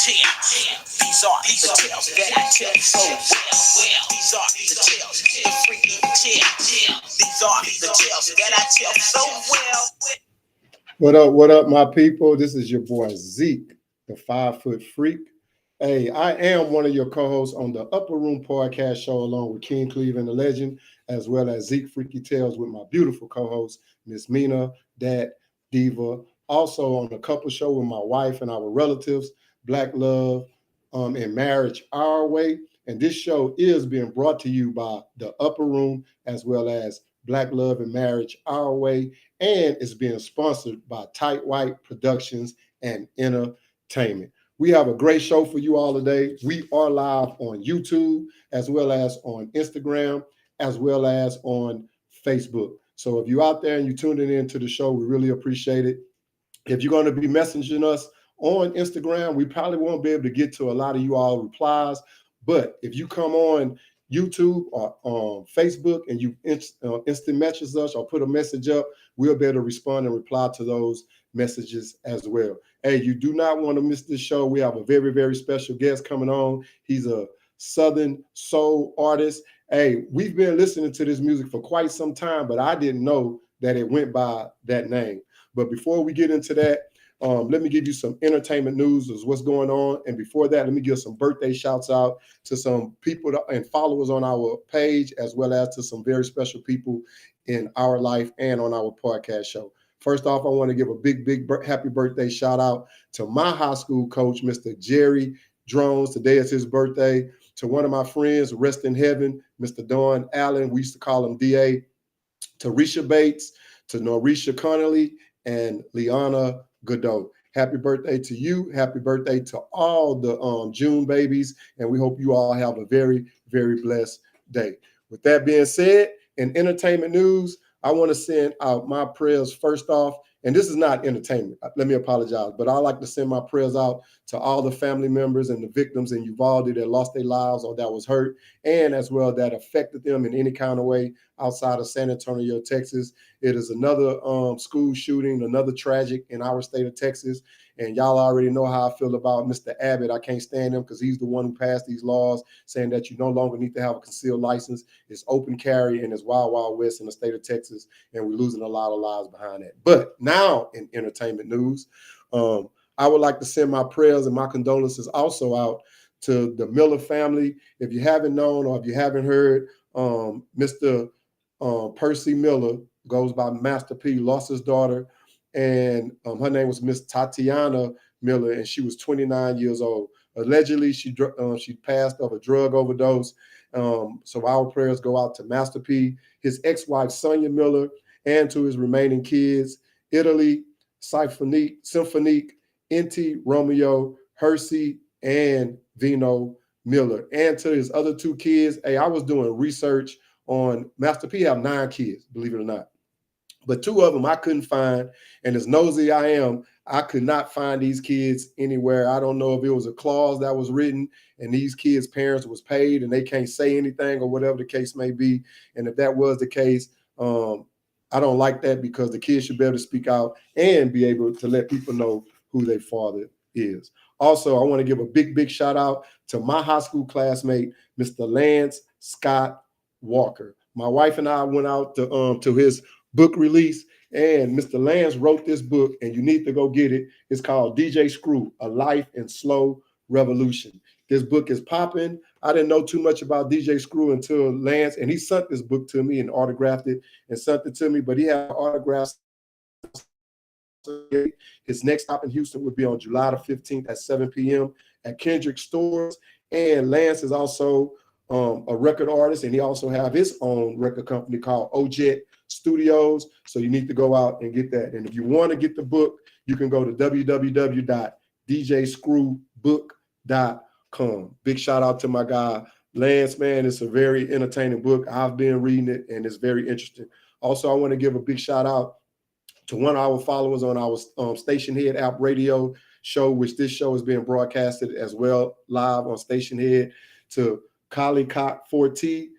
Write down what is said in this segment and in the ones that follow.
These are the tales that I tell so well. These are the tales, the freaky tales. These are the tales that I tell so well. What up, my people? This is your boy Zeke, the 5 foot freak. Hey, I am one of your co-hosts on the Upper Room Podcast Show, along with King Cleveland, the legend, as well as Zeke Freaky Tales with my beautiful co-host, Miss Meena, Dad, Diva. Also on the couple show with my wife and our relatives, Black Love, and Marriage Our Way. And this show is being brought to you by the Upper Room, as well as Black Love and Marriage Our Way, and it's being sponsored by Tight White Productions and Entertainment. We have a great show for you all today. We are live on YouTube, as well as on Instagram, as well as on Facebook. So if you're out there and you're tuning in to the show, we really appreciate it. If you're going to be messaging us on Instagram, we probably won't be able to get to a lot of you all replies. But if you come on YouTube or on Facebook and you instant message us or put a message up, we'll be able to respond and reply to those messages as well. Hey, you do not want to miss this show. We have a very, very special guest coming on. He's a Southern soul artist. Hey, we've been listening to this music for quite some time, but I didn't know that it went by that name. But before we get into that, let me give you some entertainment news of what's going on. And before that, let me give some birthday shouts out to some people and followers on our page, as well as to some very special people in our life and on our podcast show. First off, I want to give a big happy birthday shout out to my high school coach, Mr. Jerry Drones. Today is his birthday. To one of my friends, rest in heaven, Mr. Don Allen. We used to call him DA. To Risha Bates, to Norisha Connolly, and Liana Godot. Happy birthday to you. Happy birthday to all the June babies. And we hope you all have a very, very blessed day. With that being said, in entertainment news, I want to send out my prayers first off. And this is not entertainment. Let me apologize. But I like to send my prayers out to all the family members and the victims in Uvalde that lost their lives or that was hurt, and as well that affected them in any kind of way outside of San Antonio, Texas. It is another school shooting, another tragic in our state of Texas. And y'all already know how I feel about Mr. Abbott. I can't stand him because he's the one who passed these laws saying that you no longer need to have a concealed license. It's open carry and it's wild, wild west in the state of Texas. And we're losing a lot of lives behind that. But now in entertainment news, I would like to send my prayers and my condolences also out to the Miller family. If you haven't known or if you haven't heard, Mr. Percy Miller, goes by Master P, lost his daughter. And her name was Miss Tatiana Miller, and she was 29 years old. Allegedly, she passed of a drug overdose. So our prayers go out to Master P, his ex-wife Sonia Miller, and to his remaining kids, Italy, Symphonique, Inti, Romeo, Hersey, and Vino Miller. And to his other two kids, hey, I was doing research on Master P. Have 9 kids, believe it or not. But 2 of them I couldn't find. And as nosy I am, I could not find these kids anywhere. I don't know if it was a clause that was written and these kids' parents was paid and they can't say anything or whatever the case may be. And if that was the case, I don't like that, because the kids should be able to speak out and be able to let people know who their father is. Also, I want to give a big shout out to my high school classmate, Mr. Lance Scott Walker. My wife and I went out to his book release, and Mr. Lance wrote this book, and you need to go get it. It's called DJ Screw, A Life in Slow Revolution. This book is popping. I didn't know too much about DJ Screw until Lance, and he sent this book to me and autographed it and sent it to me, but he had autographs. His next stop in Houston would be on July the 15th at 7 p.m. at Kendrick Stores. And Lance is also a record artist, and he also have his own record company called Ojet Studios. So you need to go out and get that. And if you want to get the book, you can go to www.djscrewbook.com. Big shout out to my guy Lance, man. It's a very entertaining book. I've been reading it, and it's very interesting. Also, I want to give a big shout out to one of our followers on our Station Head app radio show, which this show is being broadcasted as well live on Station Head, to Kali Cock 4T.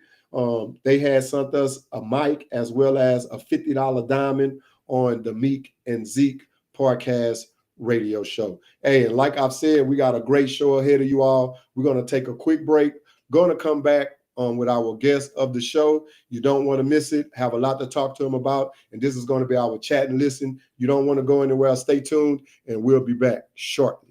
They had sent us a mic as well as a $50 diamond on the Meek and Zeke podcast radio show. Hey, and like I've said, we got a great show ahead of you all. We're going to take a quick break. Going to come back with our guest of the show. You don't want to miss it. Have a lot to talk to him about. And this is going to be our chat and listen. You don't want to go anywhere. Stay tuned, and we'll be back shortly.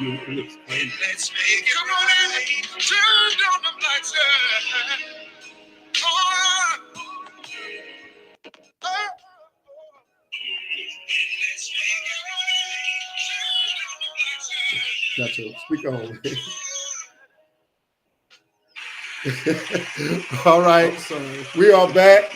looks crazy. Let's make it. Come on in. Turn down the lights. Got your speaker on. All right, we are back.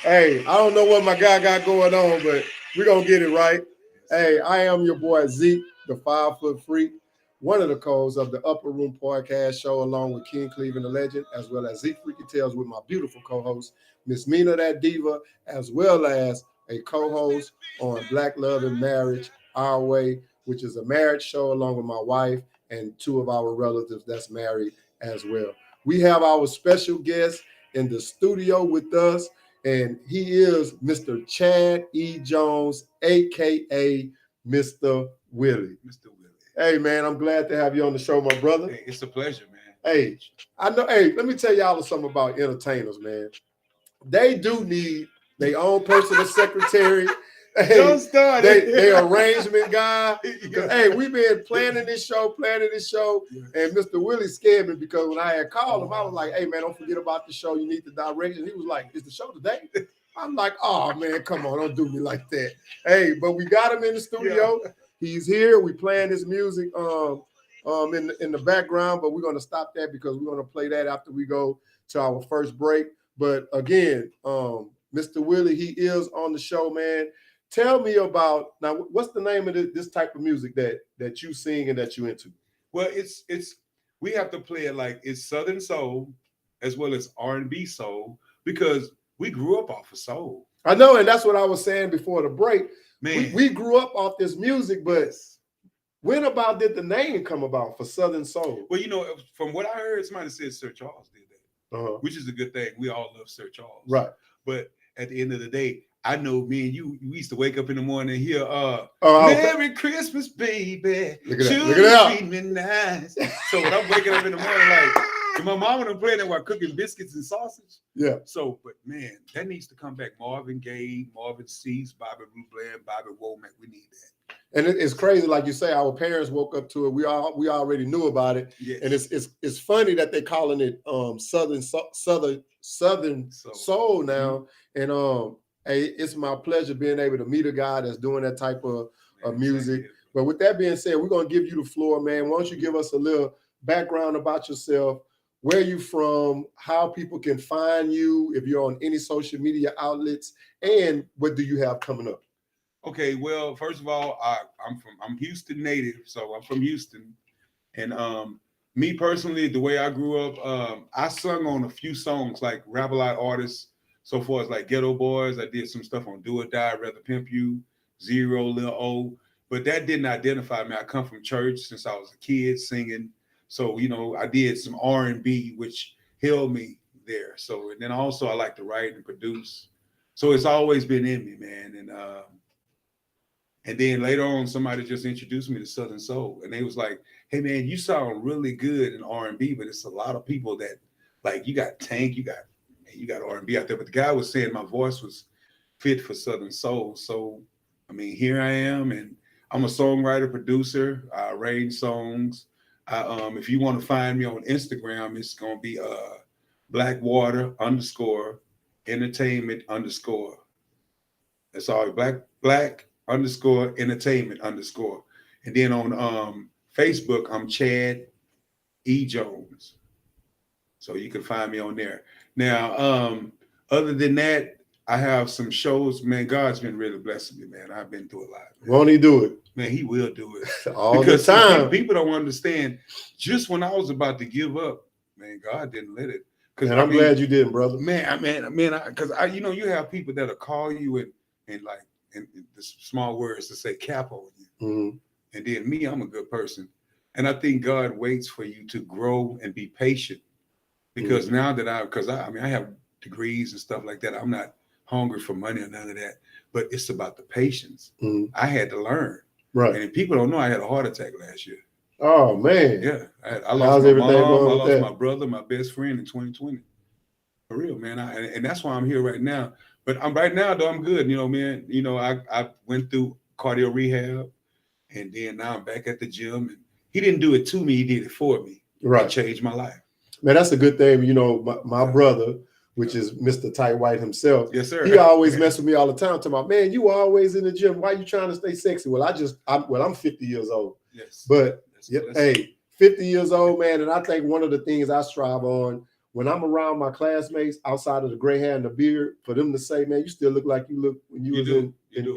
Hey, I don't know what my guy got going on, but we're gonna get it right. Hey, I am your boy Zeke, the 5-foot freak, one of the co-hosts of the Upper Room Podcast Show, along with King Cleveland, the legend, as well as Zeke Freaky Tales with my beautiful co-host, Miss Meena, that diva, as well as a co-host on Black Love and Marriage, Our Way, which is a marriage show along with my wife and two of our relatives that's married as well. We have our special guest in the studio with us, and he is Mr. Chad E. Jones, a.k.a. Mr. Willy. Mr. Willy. Hey, man, I'm glad to have you on the show, my brother. Hey, it's a pleasure, man. Hey, I know. Hey, let me tell y'all something about entertainers, man. They do need their own personal secretary. Hey, Don't start they arrangement guy. Hey, we've been planning this show, and Mr. Willie scared me because when I had called him, I was like, "Hey, man, don't forget about the show. You need the direction." He was like, "Is the show today?" I'm like, "Oh man, come on, don't do me like that." Hey, but we got him in the studio. Yeah. He's here. We playing his music in the background, but we're gonna stop that because we're gonna play that after we go to our first break. But again, Mr. Willie, he is on the show, man. Tell me about now. What's the name of this type of music that you sing and that you into? Well, it's we have to play it like it's Southern soul as well as R&B soul because we grew up off of soul. I know, and that's what I was saying before the break. Man, we grew up off this music, but when about did the name come about for Southern soul? Well, you know, from what I heard, somebody said Sir Charles did that, which is a good thing. We all love Sir Charles, right? But at the end of the day, I know me and you used to wake up in the morning and hear Merry Christmas, baby. Look at that. Treat me nice. So when I'm waking up in the morning, like, and my mom and playing that while cooking biscuits and sausage. Yeah. So, but man, that needs to come back. Marvin Gaye, Marvin Cease, Bobby Rublin, Bobby Womack. We need that. And it's crazy, like you say, our parents woke up to it. We already knew about it. Yes. And it's funny that they're calling it Southern soul now. And hey, it's my pleasure being able to meet a guy that's doing that type of music. Exactly. But with that being said, we're gonna give you the floor, man. Why don't you give us a little background about yourself? Where you from? How people can find you if you're on any social media outlets, and what do you have coming up? Okay, well, first of all, I'm Houston native, so I'm from Houston, and me personally, the way I grew up, I sung on a few songs like rap-a-lot artists, so far as like Ghetto Boys. I did some stuff on Do or Die, Rather Pimp You, Zero, Lil O, but that didn't identify me. I come from church since I was a kid singing, so you know I did some R&B, which held me there. So and then also I like to write and produce, so it's always been in me, man, and then later on, somebody just introduced me to Southern Soul, and they was like, "Hey, man, you sound really good in R&B, but it's a lot of people that, like, you got Tank, you got R&B out there." But the guy was saying my voice was fit for Southern Soul. So, I mean, here I am, and I'm a songwriter, producer. I arrange songs. If you want to find me on Instagram, it's gonna be Blackwater_entertainment_. That's all. Black_entertainment_. And then on Facebook, I'm Chad E. Jones. So you can find me on there. Now, other than that, I have some shows. Man, God's been really blessing me, man. I've been through a lot. Man. Won't he do it? Man, he will do it. All because the time. People don't understand. Just when I was about to give up, man, God didn't let it. And I'm glad you didn't, brother. Man, because you know, you have people that'll call you and like, and the small words to say cap on you. Mm-hmm. And then me, I'm a good person. And I think God waits for you to grow and be patient. Because now that I have degrees and stuff like that, I'm not hungry for money or none of that. But it's about the patience. Mm-hmm. I had to learn. Right. And if people don't know, I had a heart attack last year. Oh, man. Yeah. I lost my mom. I lost my brother, my best friend in 2020. For real, man. And that's why I'm here right now. But right now, though, I'm good. You know, man, I went through cardio rehab, and then now I'm back at the gym and he didn't do it to me, he did it for me. Right. It changed my life. Man, that's a good thing. You know, my brother, which is Mr. Tight White himself. Yes, sir. He always mess with me all the time, talking about, man, you always in the gym. Why you trying to stay sexy? Well, I'm 50 years old. Yes. But hey, 50 years old, man, and I think one of the things I strive on when I'm around my classmates outside of the gray hair and the beard, for them to say, man, you still look like you look when you was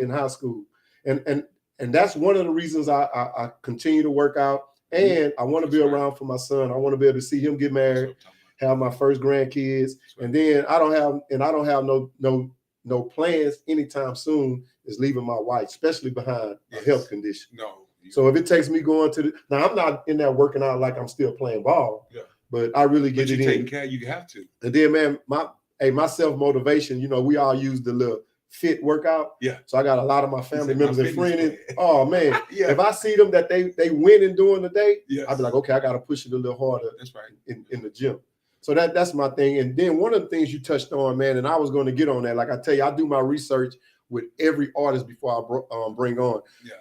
in high school. And that's one of the reasons I continue to work out. And I want to be around for my son. I want to be able to see him get married, have my first grandkids, and then I don't have no plans anytime soon is leaving my wife, especially behind a health condition. No. So if it takes me going to now, I'm not in there working out like I'm still playing ball. Yeah. But I really get it in. Taking care, you have to. And then, man, my self-motivation, you know, we all use the little fit workout. Yeah. So I got a lot of my family members and friends. Oh man. Yeah. If I see them that they winning during the day, I'd be like, okay, I gotta push it a little harder. That's right. In the gym. So that's my thing. And then one of the things you touched on, man, and I was going to get on that. Like I tell you, I do my research with every artist before I bring on. Yeah.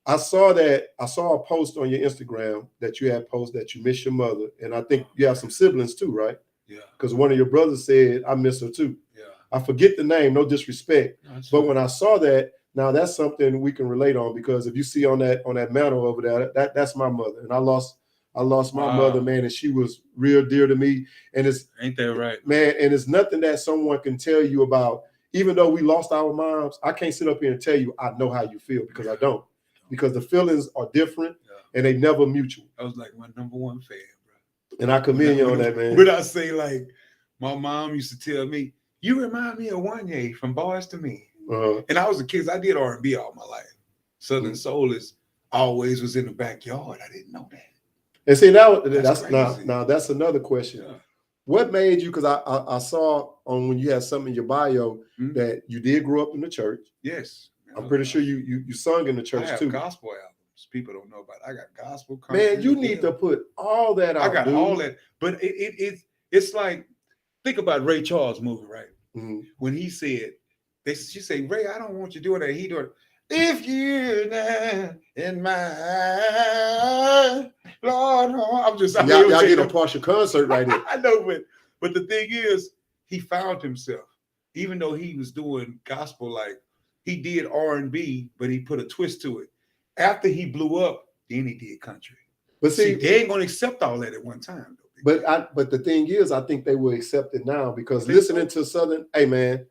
I saw a post on your Instagram that you had posted that you miss your mother. And I think you have some siblings too, right? Yeah. Because one of your brothers said, I miss her too. Yeah. I forget the name, no disrespect. But when I saw that, now that's something we can relate on, because if you see on that mantle over there, that's my mother. And I lost my mother, man, and she was real dear to me. And ain't that right, man? And it's nothing that someone can tell you about. Even though we lost our moms, I can't sit up here and tell you I know how you feel, because I don't. Because the feelings are different and they never mutual. I was like my number one fan, bro. And I commend you on that, man. But I say, like, my mom used to tell me, you remind me of Wanye from Boys to Me. And I was a kid. I did R&B all my life. Southern Soul always was in the backyard. I didn't know that. And see, that's another question. Yeah. What made you? Because I saw on when you had something in your bio that you did grow up in the church. Yes, I'm pretty sure you sung in the church I have too. Gospel albums. People don't know about it. I got gospel. Man, you need to put all that out. I got all that, but it's like, think about Ray Charles' movie, right? Mm-hmm. When he said, she said, Ray, I don't want you doing that. He doing, if you're not in my Lord, I'm just y'all get a partial concert right here. I know, but the thing is, he found himself, even though he was doing gospel, like he did R&B, but he put a twist to it. After he blew up, then he did country. But see, they ain't gonna accept all that at one time, though. But the thing is, I think they will accept it now, because listening to Southern, hey man.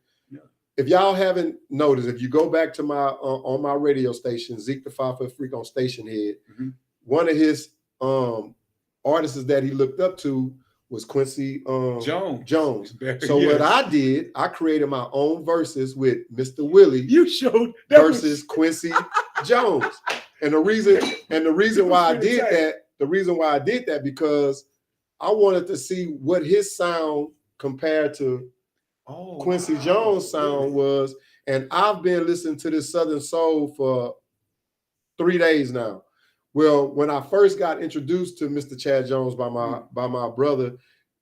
If y'all haven't noticed, if you go back to my on my radio station, Zeke the 5-Foot Freak on Station Head, one of his artists that he looked up to was Quincy Jones. So what I did, I created my own verses with Mr. Willy. You showed versus Quincy Jones, and the reason why I did that, because I wanted to see what his sound compared to Quincy Jones' sound was. And I've been listening to this Southern Soul for 3 days now. Well, when I first got introduced to Mr. Chad Jones by my brother,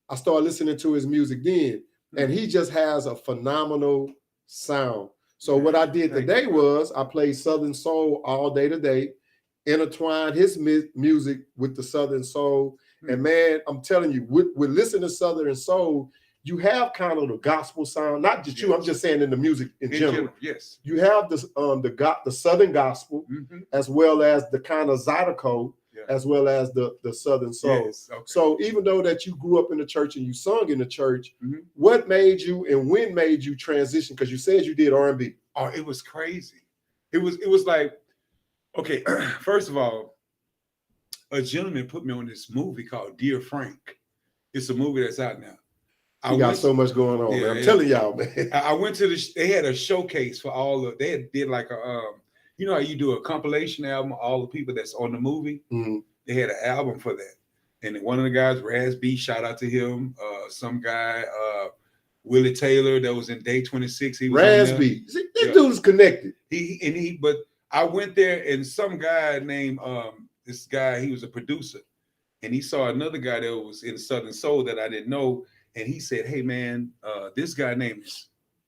I started listening to his music then, and he just has a phenomenal sound. So what I did today was I played Southern Soul all day today, intertwined his music with the Southern Soul. And man, I'm telling you, with listening to Southern Soul, you have kind of the gospel sound, not just you. I'm just saying in the music in general. Yes, you have the Southern gospel, as well as the kind of Zydeco, as well as the Southern Soul. Yes, okay. So even though that you grew up in the church and you sung in the church, what made you and when made you transition? Because you said you did R&B. Oh, it was crazy. It was like, okay, first of all, a gentleman put me on this movie called Dear Frank. It's a movie that's out now. You got so much going on, man. I'm telling y'all, man. I went to they had a showcase for they did like a, you know how you do a compilation album of all the people that's on the movie? They had an album for that. And one of the guys, Raz B, shout out to him. Some guy, Willy Taylor, that was in Day 26. He was Raz B. This dude's connected. But I went there, and some guy named, this guy, he was a producer. And he saw another guy that was in Southern Soul that I didn't know. And he said, hey, man, this guy named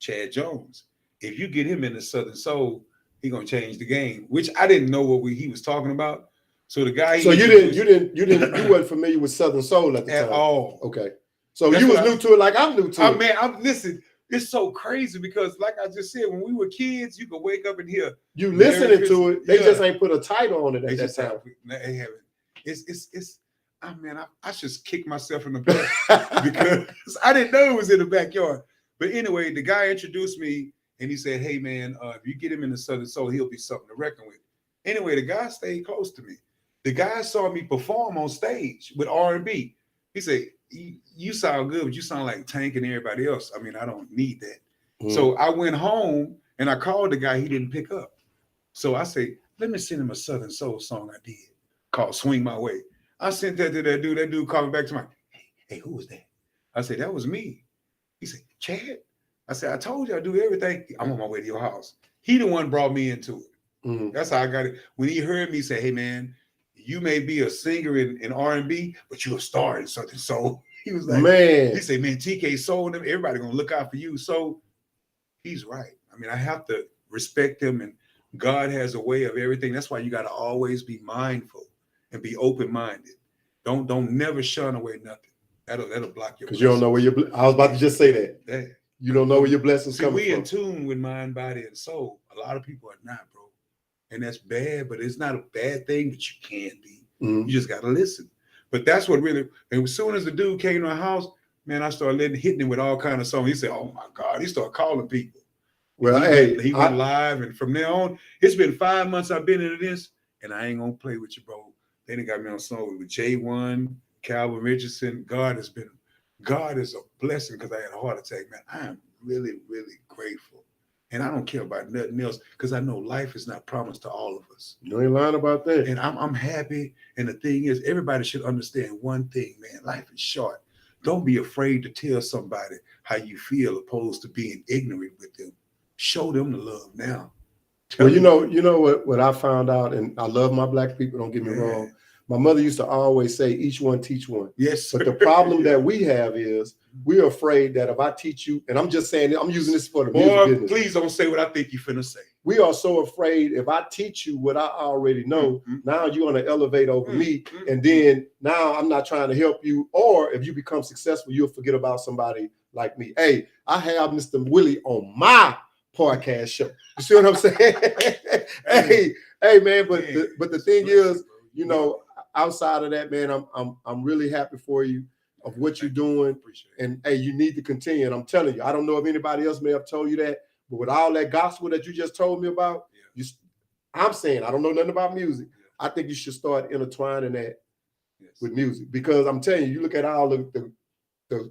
Chad Jones. If you get him in the Southern Soul, he's going to change the game, which I didn't know what he was talking about. So the guy. So you weren't familiar with Southern Soul at the time at all. Okay. So you was new to it, like I'm new to it. Man, listen. It's so crazy because, like I just said, when we were kids, you could wake up and hear you listening to it. They just ain't put a title on it at that time. They haven't. It's. I just kick myself in the back because I didn't know it was in the backyard. But anyway, the guy introduced me and he said, "Hey man, if you get him in the Southern Soul, he'll be something to reckon with." Anyway, the guy stayed close to me. The guy saw me perform on stage with R&B. He said, "You sound good, but you sound like Tank and everybody else. I mean, I don't need that." So I went home and I called the guy. He didn't pick up. So I said, "Let me send him a Southern Soul song I did called Swing My Way." I sent that to that dude. That dude called me back to hey, who was that? I said, "That was me." He said, "Chad?" I said, "I told you I do everything. I'm on my way to your house." He the one brought me into it. That's how I got it. When he heard me say, "Hey man, you may be a singer in R&B, but you're a star in Southern Soul." He was like, man. He said, "Man, TK sold him. Everybody gonna look out for you." So he's right. I mean, I have to respect him, and God has a way of everything. That's why you got to always be mindful and be open-minded. Don't never shun away nothing. That'll block your. Because you don't know where I was about to just say that. You don't know where your blessings coming from. We in tune with mind, body, and soul. A lot of people are not, bro. And that's bad, but it's not a bad thing that you can be. You just got to listen. But that's what really, and as soon as the dude came to my house, man, I started hitting him with all kinds of songs. He said, "Oh my God," he started calling people. Well, he went live, and from there on, it's been 5 months I've been into this, and I ain't gonna play with you, bro. Then they got me on song with J1, Calvin Richardson. God is a blessing because I had a heart attack, man. I am really, really grateful. And I don't care about nothing else because I know life is not promised to all of us. You ain't lying about that. And I'm happy. And the thing is, everybody should understand one thing, man. Life is short. Don't be afraid to tell somebody how you feel opposed to being ignorant with them. Show them the love now. Well, you know what I found out, and I love my black people, don't get me wrong. My mother used to always say, "Each one teach one." Yes. But the problem that we have is we're afraid that if I teach you, and I'm just saying, I'm using this for the music business. Please don't say what I think you're finna say. We are so afraid if I teach you what I already know, now you're going to elevate over me. And then now I'm not trying to help you. Or if you become successful, you'll forget about somebody like me. Hey, I have Mr. Willy on my podcast show. You see what I'm saying? hey, man. But the thing is, you know, outside of that, man, I'm really happy for you of what you're doing. And hey, you need to continue. And I'm telling you, I don't know if anybody else may have told you that, but with all that gospel that you just told me about, I'm saying I don't know nothing about music. I think you should start intertwining that with music, because I'm telling you, you look at all the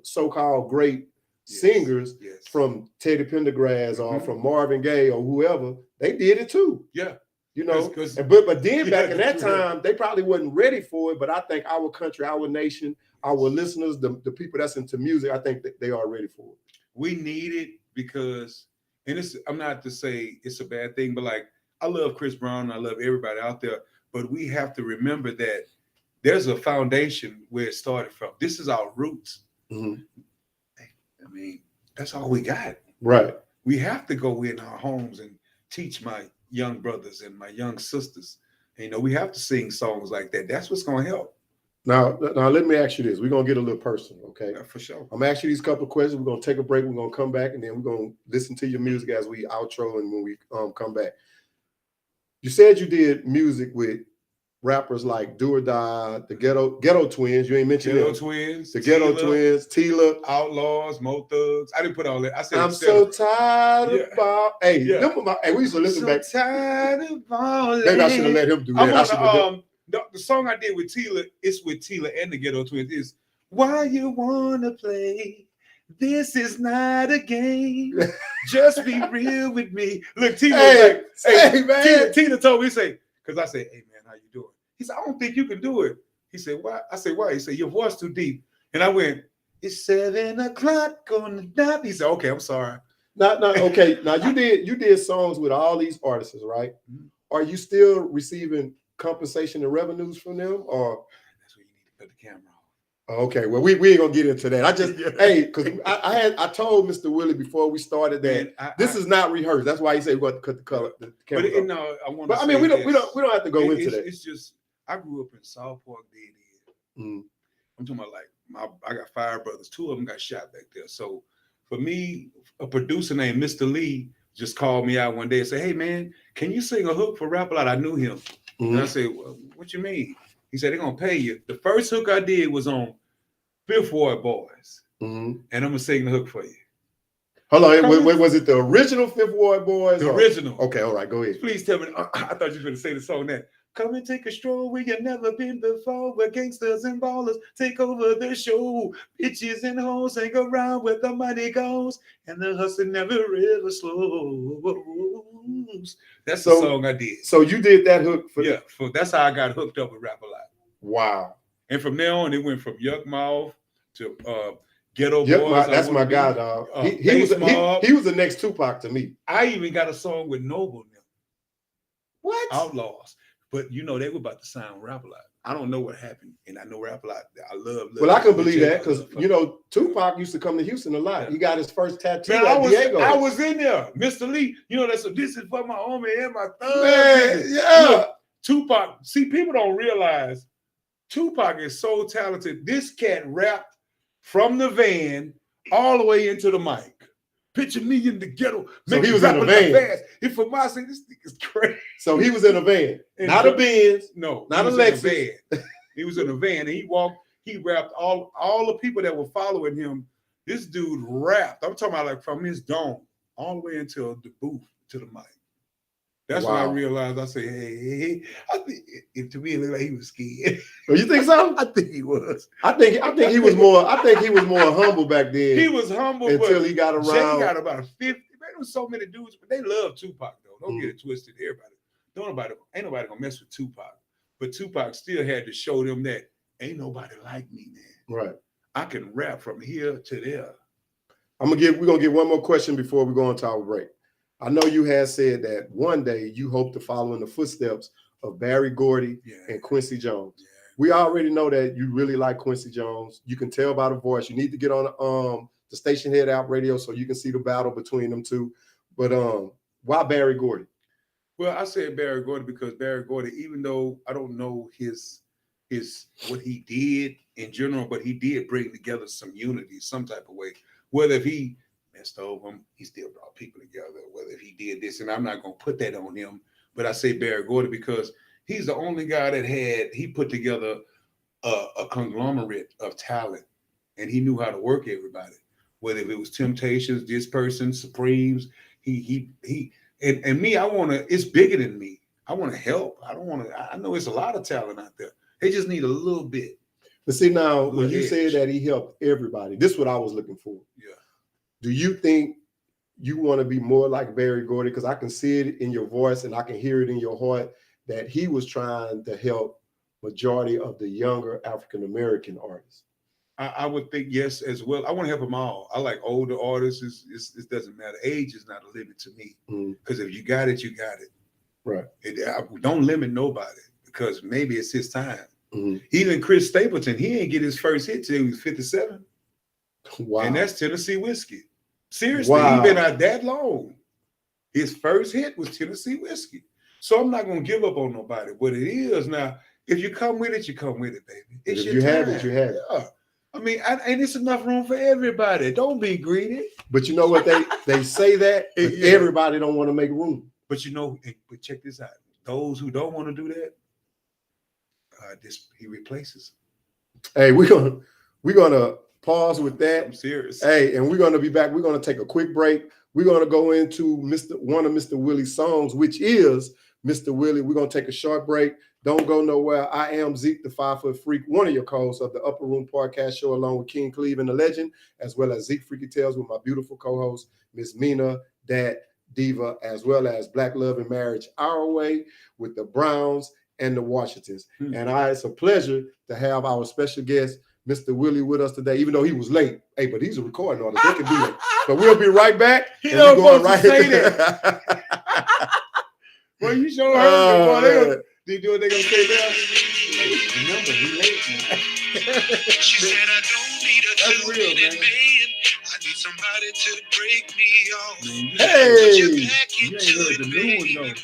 so-called great singers from Teddy Pendergrass or from Marvin Gaye or whoever, they did it too. Yeah. You know, but then back in that time, they probably wasn't ready for it. But I think our country, our nation, our listeners, the people that's into music, I think that they are ready for it. We need it because, and I'm not to say it's a bad thing, but like, I love Chris Brown, I love everybody out there, but we have to remember that there's a foundation where it started from. This is our roots. I mean, that's all we got. Right. We have to go in our homes and teach my young brothers and my young sisters. And, you know, we have to sing songs like that. That's what's going to help. Now, let me ask you this. We're going to get a little personal, okay? Yeah, for sure. I'm going to ask you these couple of questions. We're going to take a break. We're going to come back, and then we're going to listen to your music as we outro and when we come back. You said you did music with rappers like Do or Die, the Ghetto Twins. You ain't mentioned Ghetto them. Twins. The Ghetto Twins, Tila. Outlaws, Mo Thugs. I didn't put all that. I said I'm so tired of ball. Hey, we used to listen back. Tired of balling. Maybe I should have let him do that. The song I did with Tila, it's with Tila and the Ghetto Twins, is Why You Wanna Play? This is not a game. Just be real with me. Look, Tila was like, hey man. Tila told me, because I said, hey man, how you doing? He said, I don't think you can do it. He said, why? I said, why? He said, your voice too deep. And I went, it's 7 o'clock on the dot. He said, okay, I'm sorry. Okay. Now you did songs with all these artists, right? Are you still receiving compensation and revenues from them, or that's where you need to cut the camera off? Okay, well, we ain't gonna get into that. I just because I told Mr. Willy before we started that this is not rehearsed. That's why he said we got to cut the camera. But I want. But I mean, we don't have to go into that. It's just I grew up in South Park, dead end. Mm. I'm talking about like I got 5 brothers. 2 of them got shot back there. So for me, a producer named Mr. Lee just called me out one day and said, "Hey man, can you sing a hook for Rap A Lot?" I knew him, and I said, well, "What you mean?" He said, "They're gonna pay you." The first hook I did was on Fifth Ward Boys, and I'm gonna sing the hook for you. Hold on, wait, was it the original Fifth Ward Boys? The original. Okay, all right, go ahead. Please tell me. I thought you were going to say the song that. Come and take a stroll where you've never been before, where gangsters and ballers take over the show. Bitches and hoes hang around where the money goes, and the hustle never ever slows. That's the song I did. So you did that hook for that's how I got hooked up with Rap A Lot. Wow. And from there on, it went from Yuck Mouth to Ghetto Boys. That's my guy, dog. He was the next Tupac to me. I even got a song with Noble now. What? Outlaws. But you know, they were about to sign Rap A Lot. I don't know what happened. And I know Rap A Lot. I love Well, I can believe that because, you know, Tupac used to come to Houston a lot. Yeah. He got his first tattoo at Diego. I was in there. Mr. Lee, you know, this is for my homie and my thug. Man, yeah. You know, Tupac, see, people don't realize Tupac is so talented. This cat rapped from the van all the way into the mic. Picture me in the ghetto. So he was in a van. If for my sake, this thing is crazy. So he was in a van, not a Benz, no, not a Lexus. He was in a van, and he rapped all the people that were following him. This dude rapped. I'm talking about like from his dome all the way until the booth to the mic. That's when I realized. I say, hey. I think to me it looked like he was scared. Oh, you think so? I think he was. I think he was more. I think he was more humble back then. He was humble until he got around. Jay got about a 50. Man, there was so many dudes, but they love Tupac though. Don't get it twisted. Ain't nobody gonna mess with Tupac. But Tupac still had to show them that ain't nobody like me, man. Right. I can rap from here to there. We're gonna get one more question before we go into our break. I know you had said that one day you hope to follow in the footsteps of Barry Gordy and Quincy Jones. Yeah. We already know that you really like Quincy Jones. You can tell by the voice. You need to get on the Station Head Out radio so you can see the battle between them two. But why Barry Gordy? Well, I said Barry Gordy because Barry Gordy, even though I don't know his what he did in general, but he did bring together some unity, some type of way. Whether if he messed over him, he still brought people together. Whether if he did this, and I'm not gonna put that on him, but I say Barry Gordy because he's the only guy that he put together a conglomerate of talent, and he knew how to work everybody. Whether if it was Temptations, this person, Supremes, he and me, it's bigger than me. I want to help. I know it's a lot of talent out there. They just need a little bit. But see now, when you said that he helped everybody, this is what I was looking for. Yeah. Do you think you want to be more like Barry Gordy? Because I can see it in your voice and I can hear it in your heart that he was trying to help majority of the younger African-American artists. I would think yes as well. I want to help them all. I like older artists. It doesn't matter. Age is not a limit to me. Because if you got it, you got it. Right. Don't limit nobody because maybe it's his time. Even Chris Stapleton, he ain't get his first hit till he was 57. Wow. And that's Tennessee Whiskey. Seriously, he been out that long. His first hit was Tennessee Whiskey. So I'm not going to give up on nobody. What it is now, if you come with it, you come with it, baby. It's if you have it, you have it. Yeah. I mean, and it's enough room for everybody. Don't be greedy. But you know what? They say that, but everybody don't want to make room. But but check this out. Those who don't want to do that, he replaces them. Hey, we're gonna pause with that. I'm serious. Hey, and we're gonna be back. We're gonna take a quick break. We're gonna go into one of Mr. Willy's songs, which is Mr. Willy. We're gonna take a short break. Don't go nowhere. I am Zeke, the 5-foot freak, one of your co-hosts of the Upper Room Podcast Show, along with King Cleveland, the legend, as well as Zeke Freaky Tales with my beautiful co-host, Miss Meena, Diva, as well as Black Love and Marriage Our Way with the Browns and the Washingtons. And it's a pleasure to have our special guest, Mr. Willy, with us today, even though he was late. Hey, but he's a recording artist. They can do that. But we'll be right back. He don't supposed to say that. Well, you sure heard they do what they gonna say now. Remember, he late now. She said, I don't need a That's real, man. I need somebody to break me off. Hey! You ain't heard the new one, though.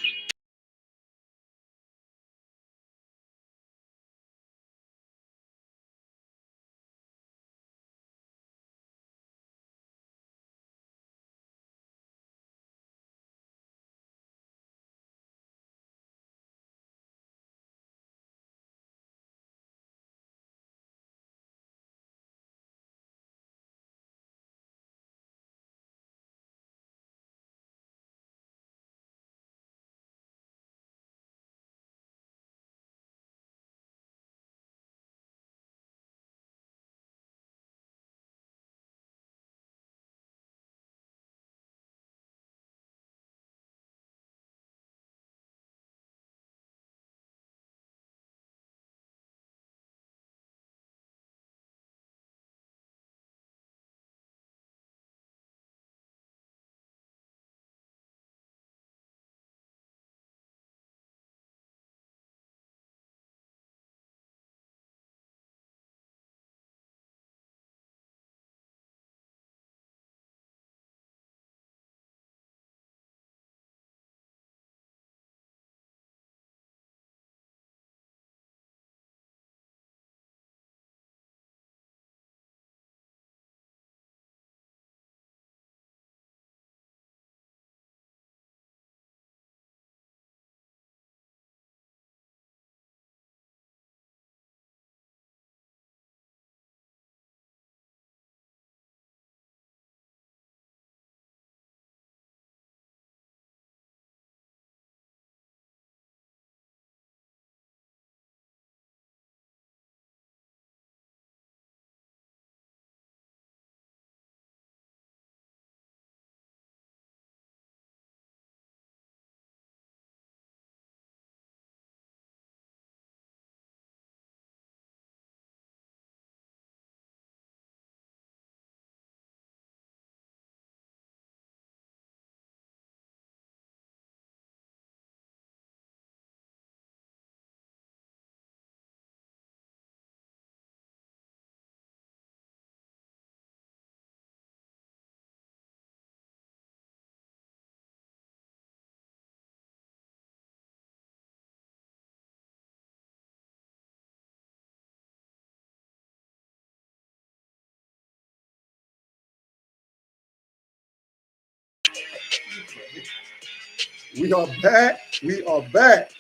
We are back. We are back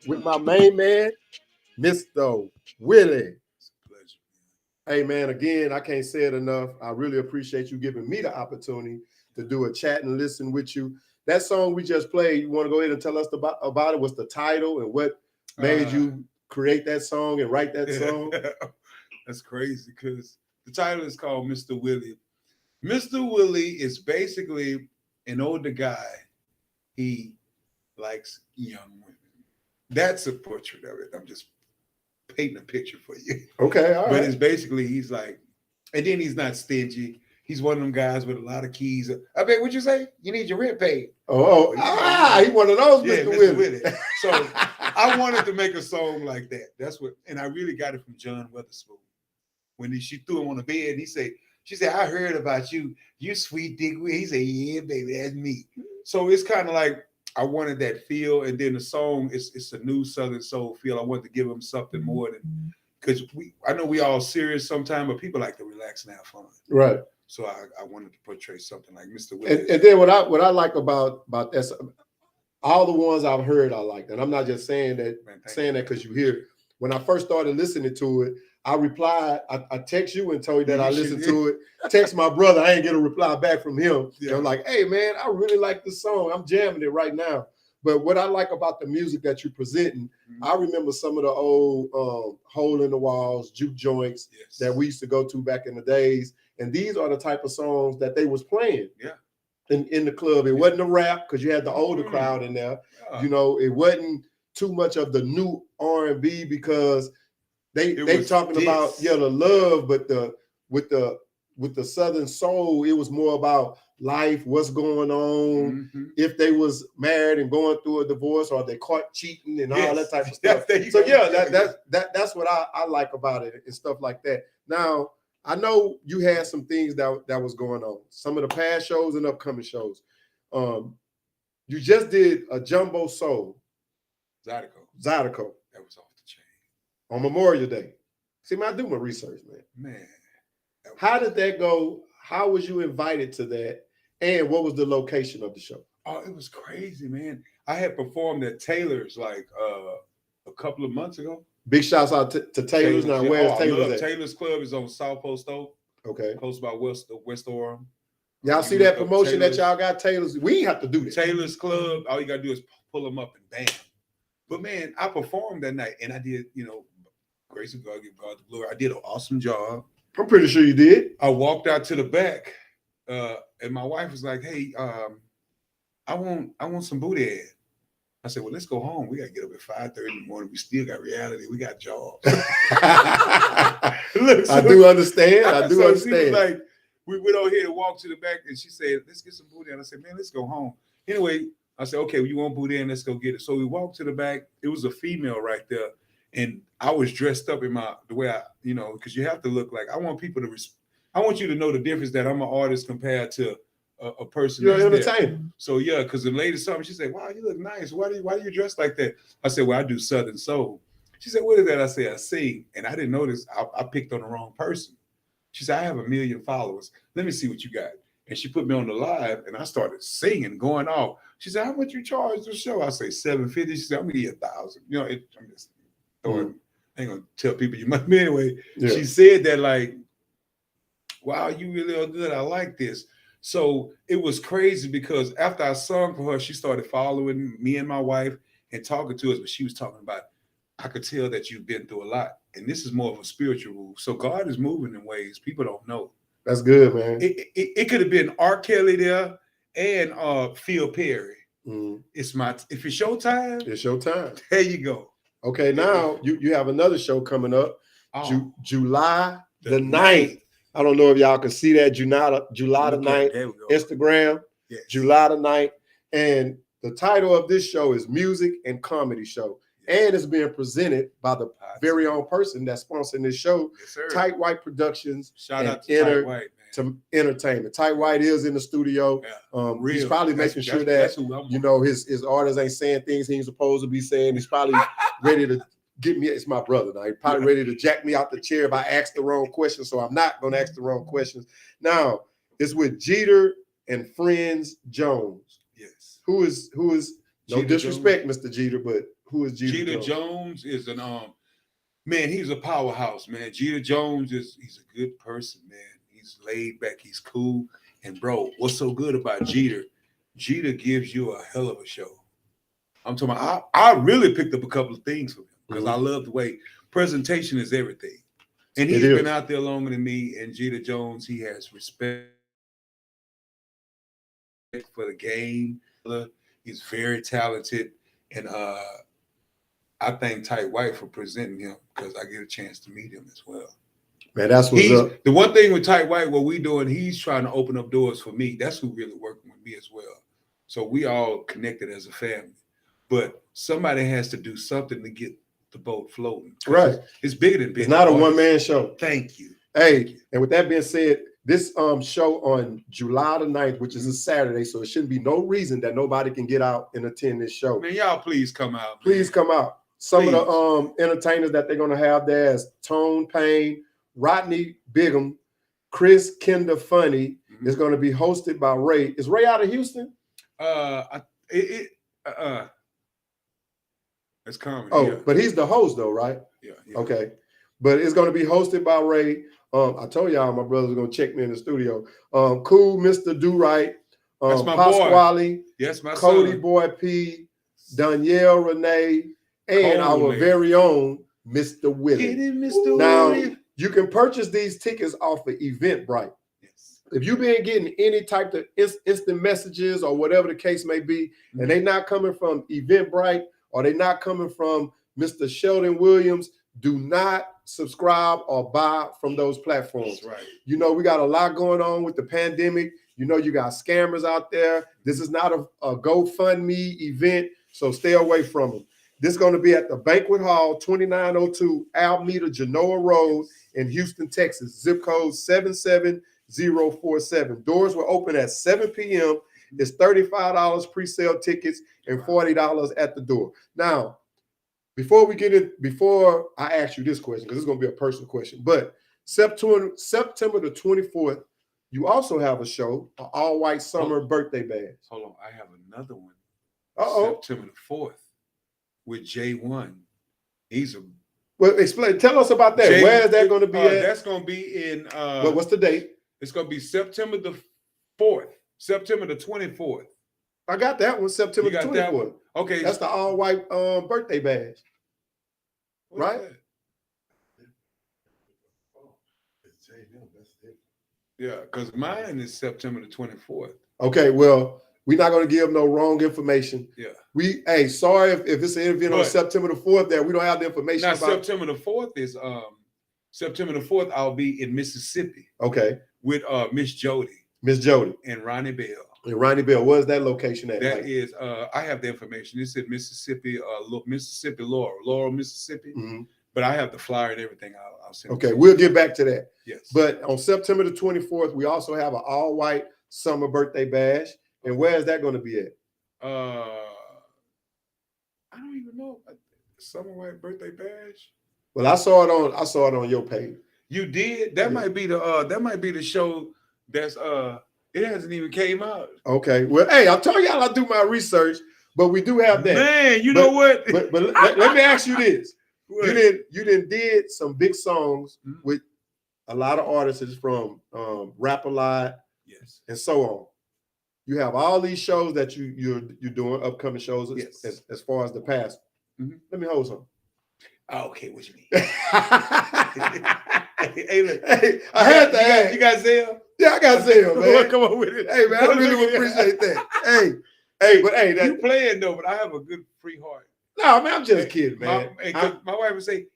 with my main man, Mr. Willy. It's a pleasure. Hey, man, again, I can't say it enough. I really appreciate you giving me the opportunity to do a chat and listen with you. That song we just played, you want to go ahead and tell us about it? What's the title and what made you create that song and write that song? That's crazy because the title is called Mr. Willy. Mr. Willy is basically an older guy. He likes young women. That's a portrait of it. I'm just painting a picture for you. Okay, all but right. It's basically he's like, and then he's not stingy. He's one of them guys with a lot of keys. I bet what you say? You need your rent paid. He one of those, yeah, Mr. Willy. So I wanted to make a song like that. That's what, and I really got it from John Weatherspoon. When she threw him on the bed, she said, I heard about you. You sweet dick. He said, yeah, baby, that's me. So it's kind of like I wanted that feel, and then the song it's a new Southern soul feel. I wanted to give them something more than because I know we all serious sometimes, but people like to relax and have fun. Right. So I wanted to portray something like Mr. Willy. And then what I like about that, all the ones I've heard I liked, and I'm not just saying that because you hear it. When I first started listening to it, I replied, I text you and told you that I listened to it. Text my brother, I ain't get a reply back from him. Yeah. I'm like, hey man, I really like this song. I'm jamming it right now. But what I like about the music that you're presenting, I remember some of the old hole in the walls, juke joints that we used to go to back in the days. And these are the type of songs that they was playing in the club. It wasn't a rap because you had the older crowd in there. You know, it wasn't too much of the new R&B because they talking about the love, but with the Southern soul, it was more about life, what's going on, if they was married and going through a divorce, or they caught cheating and all that type of stuff. So that's what I like about it and stuff like that. Now I know you had some things that was going on, some of the past shows and upcoming shows. You just did a Jumbo Soul. Zydeco. That was off the chain. On Memorial Day. See, man, I do my research, man. How did that go? How was you invited to that? And what was the location of the show? Oh, it was crazy, man. I had performed at Taylor's like a couple of months ago. Big shouts out to Taylor's. Now, where's Taylor's at? Taylor's Club is on South Post Oak. Okay. Close by West Orem. Y'all see that promotion that y'all got, Taylor's? We have to do this. Taylor's Club, all you got to do is pull them up and bam. But, man, I performed that night, and I did, grace of God, give God the glory. I did an awesome job. I'm pretty sure you did. I walked out to the back, and my wife was like, hey, I want some booty. I said, well, let's go home. We got to get up at 5:30 in the morning. We still got reality. We got jobs. I do understand. I do understand. She was like, we went over here to walk to the back, and she said, let's get some booty. And I said, man, let's go home. Anyway, I said, okay, well, you want booty? Let's go get it. So we walked to the back. It was a female right there. And I was dressed up in the way because you have to look like, I want people to, I want you to know the difference that I'm an artist compared to a person. You're entertainer. So yeah, because the lady saw me, she said, wow, you look nice. Why do you dress like that? I said, well, I do Southern soul. She said, what is that? I said, I sing. And I didn't notice I picked on the wrong person. She said, I have 1 million followers. Let me see what you got. And she put me on the live and I started singing, going off. She said, how much you charge the show? I say $750. She said, I'm gonna give you $1,000. I'm just throwing, I ain't gonna tell people you must. Anyway, she said that like, wow, you really are good. I like this. So it was crazy because after I sung for her, she started following me and my wife and talking to us. But she was talking about, I could tell that you've been through a lot. And this is more of a spiritual move. So God is moving in ways people don't know. That's good, man. It could have been R. Kelly there and Phil Perry. If it's your time, it's your time. There you go. Okay, now you have another show coming up, July the 9th. I don't know if y'all can see that, July the 9th, Instagram, July the 9th. And the title of this show is Music and Comedy Show. And it's being presented by the very own person that's sponsoring this show, Tight White Productions. Shout out to Tight White, to entertainment. Tight White is in the studio. He's probably making sure that his artists ain't saying things he ain't supposed to be saying. He's probably ready to get me. It's my brother now. He's probably ready to jack me out the chair if I ask the wrong question. So I'm not going to ask the wrong questions. Now it's with Jeter and Friends Jones. Yes. Who is no Jeter disrespect, Mr. Jeter, but who is Jeter Jeter Jones? Jones is an man, he's a powerhouse, man. Jeter Jones he's a good person, man. He's laid back, he's cool. And bro, what's so good about Jeter? Jeter gives you a hell of a show. I'm talking about, I really picked up a couple of things from him because I love the way presentation is everything. And he's been out there longer than me. And Jeter Jones, he has respect for the game. He's very talented. And I thank Tight White for presenting him because I get a chance to meet him as well. Man, that's what's up. The one thing with Tight White, what we doing, he's trying to open up doors for me. That's who really working with me as well. So we all connected as a family. But somebody has to do something to get the boat floating. Right. It's bigger than It's not a one-man show. Thank you. Hey, and with that being said, this show on July the 9th, which is a Saturday, so it shouldn't be no reason that nobody can get out and attend this show. Man, y'all please come out. Please come out. Some of the entertainers that they're going to have there is Tone Payne, Rodney Bigham, Chris Kinder Funny. Is going to be hosted by Ray. Is Ray out of Houston? It's comedy. Oh, yeah. But he's the host though, right? Yeah. Okay. But it's going to be hosted by Ray. I told y'all my brother's going to check me in the studio. Cool Mr. Do Right. That's my Pasquale. boy. Yes, my Cody son. Boy P. Danielle Renee. And our very own Mr. Willy. Get it, Mr. Now, Willy. you can purchase these tickets off of Eventbrite. Yes. If you've been getting any type of instant messages or whatever the case may be, and they're not coming from Eventbrite or they're not coming from Mr. Sheldon Williams, do not subscribe or buy from those platforms. That's right. You know, we got a lot going on with the pandemic. You know, you got scammers out there. This is not a GoFundMe event, so stay away from them. This is going to be at the Banquet Hall, 2902 Alameda Genoa Road in Houston, Texas, zip code 77047. Doors will open at 7 p.m. It's $35 pre-sale tickets and $40 at the door. Now, before I ask you this question, because it's going to be a personal question, but September the 24th, you also have a show, an all-white summer birthday bash. Hold on, I have another one. September the 4th with J1. Well, explain. Tell us about that. Where is that going to be at? That's going to be in. What's the date? It's going to be September the 4th, September the 24th. I got that one. September the 24th. Okay, that's the all-white birthday bash, right? Yeah, because mine is September the 24th. Okay, well, we're not going to give no wrong information. Yeah. Sorry if it's an interview on September the 4th that we don't have the information now, about. September the 4th is September the 4th, I'll be in Mississippi. Okay. With Miss Jody. Miss Jody. And Ronnie Bell. And Ronnie Bell, where's that location at? That is, I have the information. It's in Mississippi, Mississippi, Laurel, Mississippi. Mm-hmm. But I have the flyer and everything. I'll send it. Okay, we'll get back to that. Yes. But on September the 24th, we also have an all-white summer birthday bash. And where is that going to be at? I don't even know. Summer white birthday bash. Well, I saw it on your page. You did? That might be the show that's it hasn't even came out. Okay. Well, hey, I told y'all I do my research, but we do have that. Man, you know what? But let me ask you this. You did some big songs with a lot of artists from Rap A Lot, yes, and so on. You have all these shows that you're doing, upcoming shows, yes, as far as the past. Let me hold some. Oh, okay, what you mean? Hey, I had to ask. You got Zelle? Yeah, I got Zelle, man. Come on with it. Hey, man, I really appreciate that. Hey, you playing though, but I have a good free heart. No, man, I'm just kidding, man. My wife would say,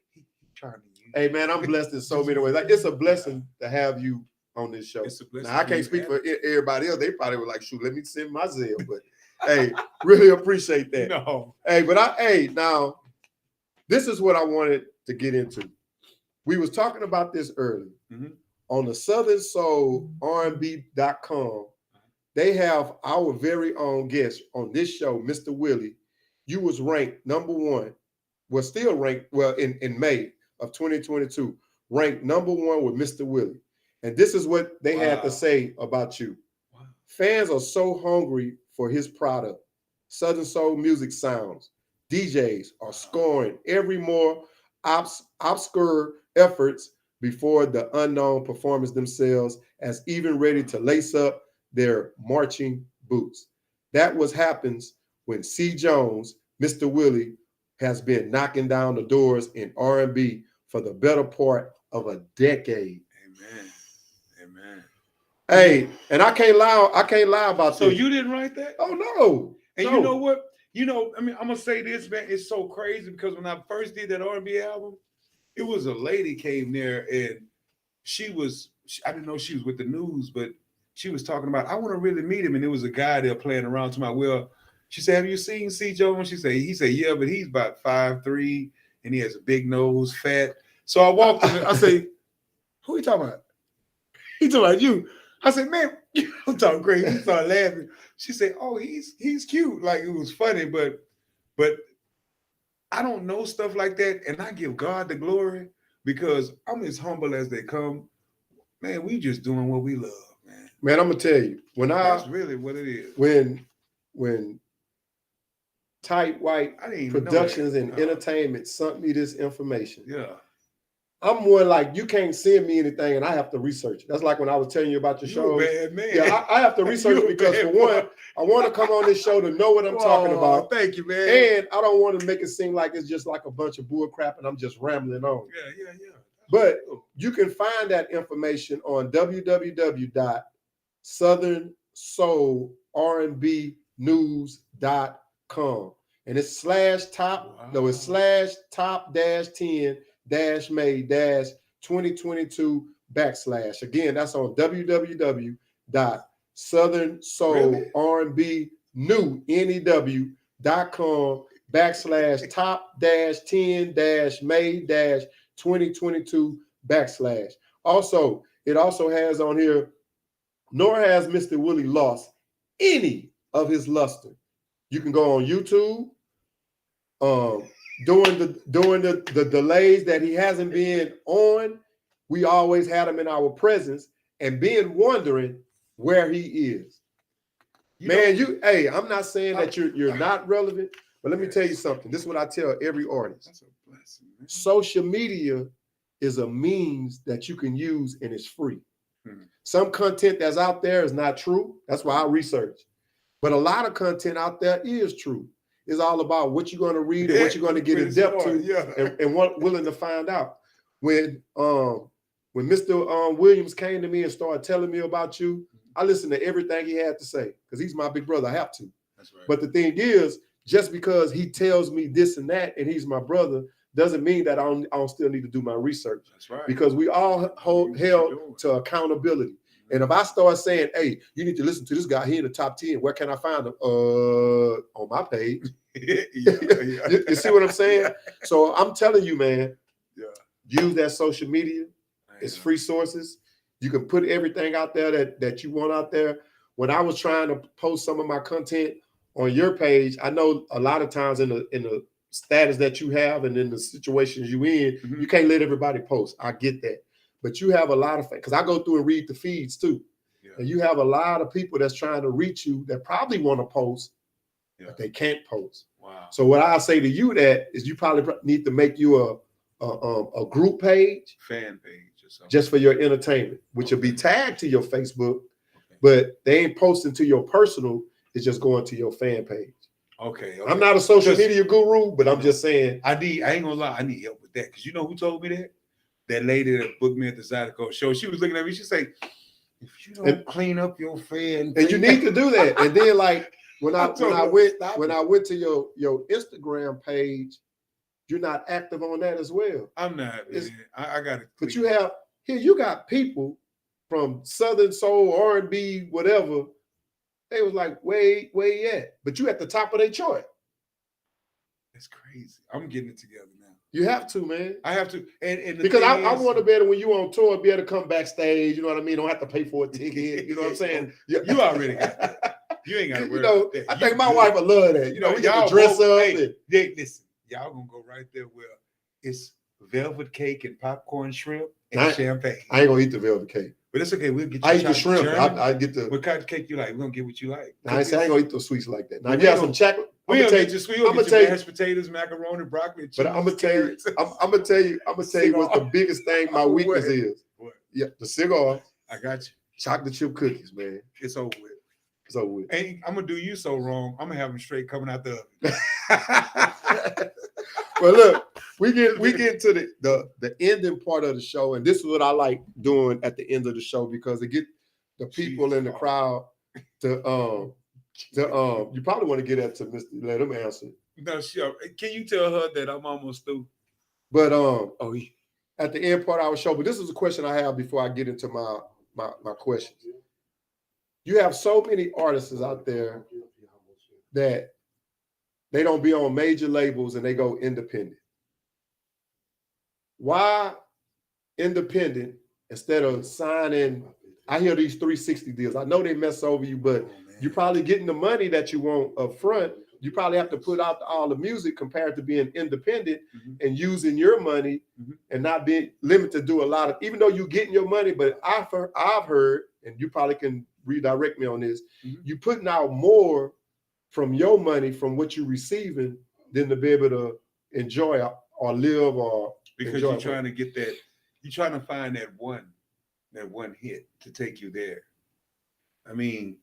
"Charming." Hey, man, I'm blessed in so many ways. Like, it's a blessing to have you on this show. It's a blessing. Now, I can't speak for everybody else. They probably were like, "Shoot, let me send my Zelle." But hey, really appreciate that. No. Hey, but now, this is what I wanted to get into. We was talking about this earlier. On the Southern Soul R&B.com. They have our very own guest on this show, Mr. Willy. You was ranked number one. Well, still ranked, in May of 2022, ranked number one with Mr. Willy. And this is what they had to say about you. Wow. Fans are so hungry for his product. Southern soul music sounds. DJs are scoring every more obscure efforts before the unknown performers themselves as even ready to lace up their marching boots. That what happens when C. Jones, Mr. Willy, has been knocking down the doors in R&B for the better part of a decade. Amen. Amen. Hey, and I can't lie about so this. You didn't write that? Oh no. And no. You know what? I mean, I'm gonna say this, man. It's so crazy because when I first did that R&B album, it was a lady came there and I didn't know she was with the news, but she was talking about, I want to really meet him. And there was a guy there playing around to my well. She said, have you seen C. Jones? He said, yeah, but he's about 5'3" and he has a big nose, fat. So I walked in there, I say, who are you talking about? He talking about you. I said, man, I'm talking crazy. He started laughing. She said, oh, he's cute. Like, it was funny, but I don't know stuff like that. And I give God the glory because I'm as humble as they come. Man, we just doing what we love, man. Man, I'm gonna tell you, that's really what it is. When Tight White Productions and Entertainment sent me this information. Yeah. I'm more like, you can't send me anything and I have to research it. That's like when I was telling you about your show. Bad man. Yeah, I have to research it because for one, I want to come on this show to know what I'm talking about. Thank you, man. And I don't want to make it seem like it's just like a bunch of bull crap and I'm just rambling on. Yeah. But you can find that information on www.southernsoulrnbnews.com. And it's /top-10-May-2022 /. Again, that's on www.southernsoulrnbnews.com /top-10-May-2022 /. Also, it also has on here, nor has Mr. Willy lost any of his luster. You can go on YouTube. During the delays that he hasn't been on, we always had him in our presence and been wondering where he is. I'm not saying that you're not relevant, but let me tell you something. This is what I tell every artist. That's a blessing, man. Social media is a means that you can use and it's free. Some content that's out there is not true. That's why I research. But a lot of content out there is true. It's all about what you're going to read and what you're going to get in depth to and what willing to find out. When Mr. Williams came to me and started telling me about you, I listened to everything he had to say because he's my big brother. I have to. That's right. But the thing is, just because he tells me this and that and he's my brother doesn't mean that I don't still need to do my research. That's right. Because we all held to accountability. And if I start saying, hey, you need to listen to this guy here in the top 10, where can I find him? On my page. You see what I'm saying? So I'm telling you, man, use that social media. It's free sources. You can put everything out there that you want out there. When I was trying to post some of my content on your page, I know a lot of times in the status that you have and in the situations you in, you can't let everybody post. I get that. But you have a lot of, because I go through and read the feeds too. Yeah. And you have a lot of people that's trying to reach you that probably want to post, but they can't post. Wow. So what I say to you that is you probably need to make you a group page, fan page or something, just for your entertainment, which will be tagged to your Facebook, but they ain't posting to your personal. It's just going to your fan page. Okay. I'm not a social media guru, but I'm just saying. I ain't gonna lie, I need help with that. Because you know who told me that? That lady that booked me at the Zydeco show. She was looking at me. She said, if you don't clean up your fan, and you need to do that. And then like when I went to your Instagram page, you're not active on that as well. I'm not. I got it. But you got people from Southern Soul, R&B, whatever. They was like, where you at? But you at the top of their chart. That's crazy. I'm getting it together now. You have to, man. I have to. And because I want to be able, when you on tour, be able to come backstage. You know what I mean? Don't have to pay for a ticket. You know what I'm saying? You already got that. You ain't got to worry about that. I think my wife would love that. You know, we got to dress up. Listen, y'all going to go right there where it's velvet cake and popcorn shrimp and champagne. I ain't going to eat the velvet cake. But it's okay. We'll get you. I eat the shrimp. I get the. What kind of cake you like? We're gonna get what you like. I ain't gonna eat those sweets like that. Now, if we you have some chocolate, I'm gonna tell you mashed potatoes, macaroni, broccoli, cheese. But I'm gonna tell you, I'm gonna tell you what's the biggest thing my weakness is. What? Yeah, the cigar. I got you. Chocolate chip cookies, man. It's over with. It's over with. Hey, I'm gonna do you so wrong. I'm gonna have them straight coming out the oven. Well, look, we get to the ending part of the show, and this is what I like doing at the end of the show because it get the people in the crowd to you probably want to get that to Mr. Let him answer. No, sure. Can you tell her that I'm almost through? But at the end part of our show, but this is a question I have before I get into my questions. You have so many artists out there that they don't be on major labels and they go independent. Why independent instead of signing? I hear these 360 deals. I know they mess over you, but you're probably getting the money that you want up front. You probably have to put out all the music compared to being independent and using your money and not being limited to do a lot of, even though you're getting your money, but I've heard, and you probably can redirect me on this, you putting out more from your money, from what you're receiving, than to be able to enjoy or live or because you're trying to get that, you're trying to find that one hit to take you there. I mean,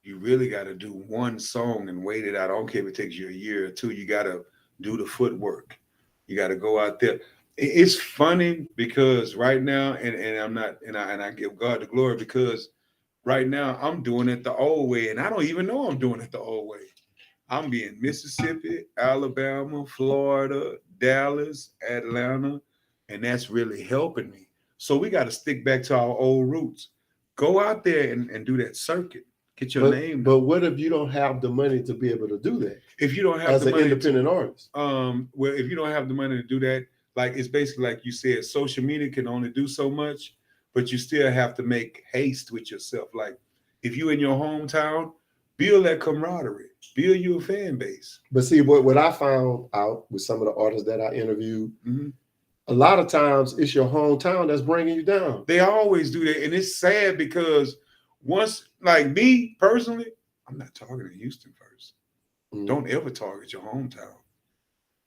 you really got to do one song and wait it out. I don't care if it takes you a year or two. You got to do the footwork. You got to go out there. It's funny because right now, and I'm not, and I give God the glory because right now I'm doing it the old way, and I don't even know I'm doing it the old way. I'm being Mississippi, Alabama, Florida, Dallas, Atlanta, and that's really helping me. So we got to stick back to our old roots. Go out there and do that circuit. Get your name. But what if you don't have the money to be able to do that? If you don't have as the money an independent artist. Well, if you don't have the money to do that, like it's basically like you said, social media can only do so much, but you still have to make haste with yourself. Like if you in your hometown, build that camaraderie, build you a fan base. But see, what I found out with some of the artists that I interviewed, a lot of times it's your hometown that's bringing you down. They always do that. And it's sad because once, like me personally, I'm not targeting Houston first. Don't ever target your hometown.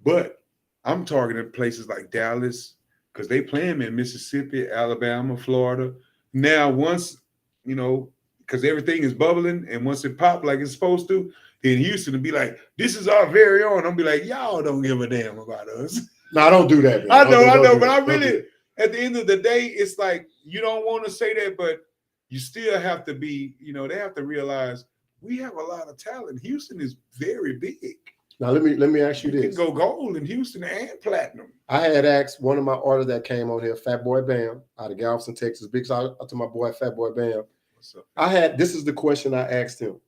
But I'm targeting places like Dallas because they play them in Mississippi, Alabama, Florida. Now, once, because everything is bubbling and once it pops like it's supposed to, then Houston will be like, this is our very own. I'll be like, y'all don't give a damn about us. No, I don't do that. Man. I know, but I really, at the end of the day, it's like, you don't want to say that, but you still have to be, they have to realize we have a lot of talent. Houston is very big. Now, let me ask you this. You can go gold in Houston and platinum. I had asked one of my artists that came on here, Fat Boy Bam, out of Galveston, Texas. Big shout out to my boy, Fat Boy Bam. What's up? This is the question I asked him.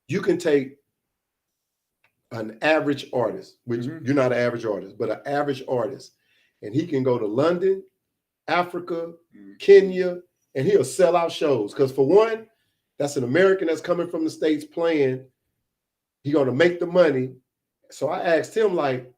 You can take an average artist, which you're not an average artist, but an average artist, and he can go to London, Africa, Kenya, and he'll sell out shows. Because for one, that's an American that's coming from the States playing. He's going to make the money. So I asked him, like,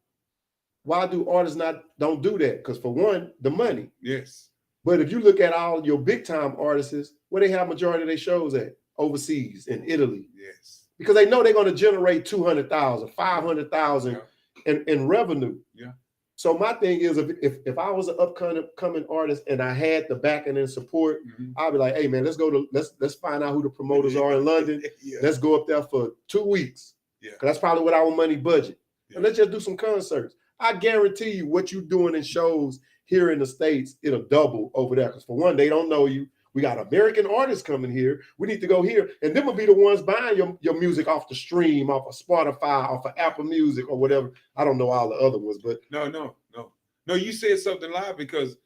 why do artists don't do that? Because for one, the money. Yes. But if you look at all your big time artists, where they have majority of their shows at? Overseas, in Italy. Yes. Because they know they're going to generate 200,000, 500,000 in revenue. Yeah. So my thing is, if I was an upcoming artist and I had the backing and support, I'd be like, hey man, let's find out who the promoters are in London. Yeah. Let's go up there for 2 weeks. Yeah. Because that's probably what our money budget. Yeah. And let's just do some concerts. I guarantee you what you're doing in shows here in the States, it'll double over there. Because for one, they don't know you. We got American artists coming here. We need to go here. And them will be the ones buying your music off the stream, off of Spotify, off of Apple Music or whatever. I don't know all the other ones, but. No, you said something live because,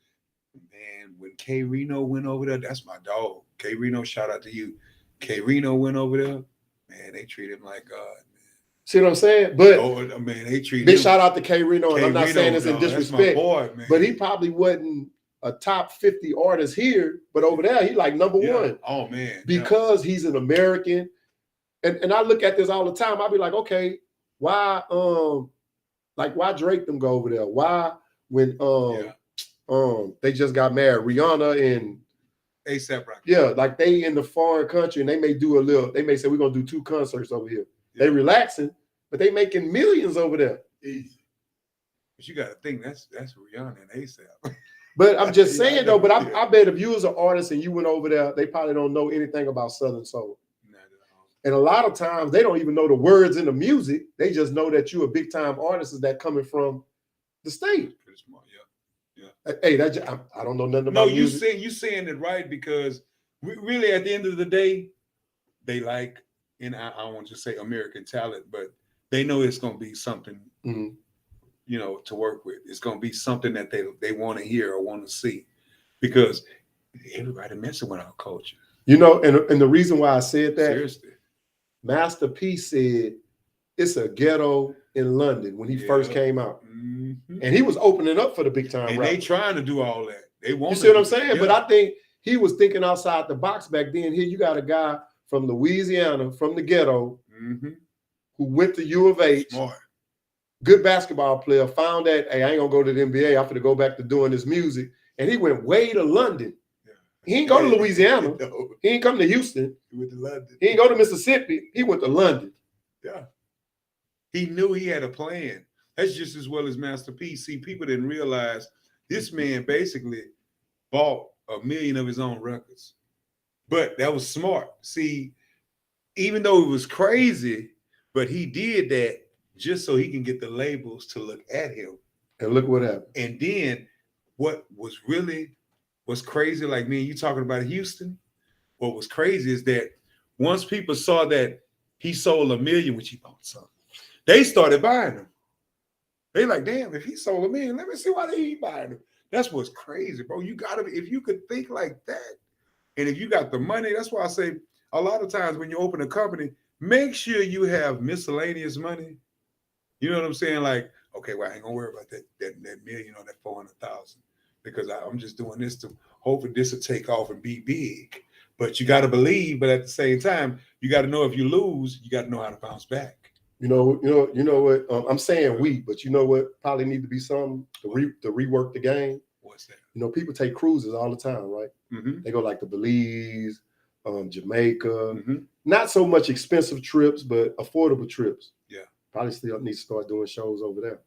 man, when K Reno went over there, that's my dog. K Reno, shout out to you. K Reno went over there, man, they treat him like God, man. See what I'm saying? But man, they treat big him. Shout out to K Reno, and I'm not saying this in disrespect. That's my boy, man. But he probably wasn't a top 50 artist here, but over there, he like number one. Oh, man. Because he's an American. And I look at this all the time. I'll be like, okay, why Drake them go over there? Why when they just got married, Rihanna and ASAP Rocky. Yeah, like they in the foreign country and they may do a little. They may say we're gonna do 2 concerts over here. Yeah. They relaxing, but they making millions over there. Easy. But you got to think that's Rihanna and ASAP. But I'm just saying though. But I bet if you was an artist and you went over there, they probably don't know anything about Southern soul. And a lot of times they don't even know the words in the music. They just know that you're a big time artist that coming from the state. Pretty smart, yeah. Hey, I don't know nothing about music. No, you saying it right because really at the end of the day, they like, and I don't want to say American talent, but they know it's going to be something, you know, to work with. It's going to be something that they want to hear or want to see because everybody messing with our culture. You know, and the reason why I said that, seriously, Master P said it's a ghetto in London when he first came out. And he was opening up for the big time. And rappers. They trying to do all that. They want. You see what I'm saying? Yeah. But I think he was thinking outside the box back then. Here you got a guy from Louisiana, from the ghetto, who went to U of H. Smart. Good basketball player. Found that, hey, I ain't gonna go to the NBA. I'm gonna go back to doing this music. And he went way to London. He ain't go to Louisiana. No. He ain't come to Houston. He went to London. He ain't go to Mississippi. He went to London. Yeah. He knew he had a plan. That's just as well as Master P. See, people didn't realize this man basically bought 1 million of his own records. But that was smart. See, even though it was crazy, but he did that just so he can get the labels to look at him. And look what happened. And then what was crazy, like me and you talking about Houston, what was crazy is that once people saw that he sold 1 million, which he bought some, they started buying them. They like, damn, if he sold 1 million, let me see why they ain't buying them. That's what's crazy, bro. You gotta, if you could think like that, and if you got the money, that's why I say a lot of times when you open a company, make sure you have miscellaneous money. You know what I'm saying? Like, okay, well, I ain't gonna worry about that million or that 400,000 because I'm just doing this to hoping this will take off and be big. But you got to believe. But at the same time, you got to know if you lose, you got to know how to bounce back. You know what? I'm saying but you know what? Probably need to be something to rework the game. What's that? You know, people take cruises all the time, right? They go like to Belize, Jamaica. Not so much expensive trips, but affordable trips. Yeah. Probably still need to start doing shows over there.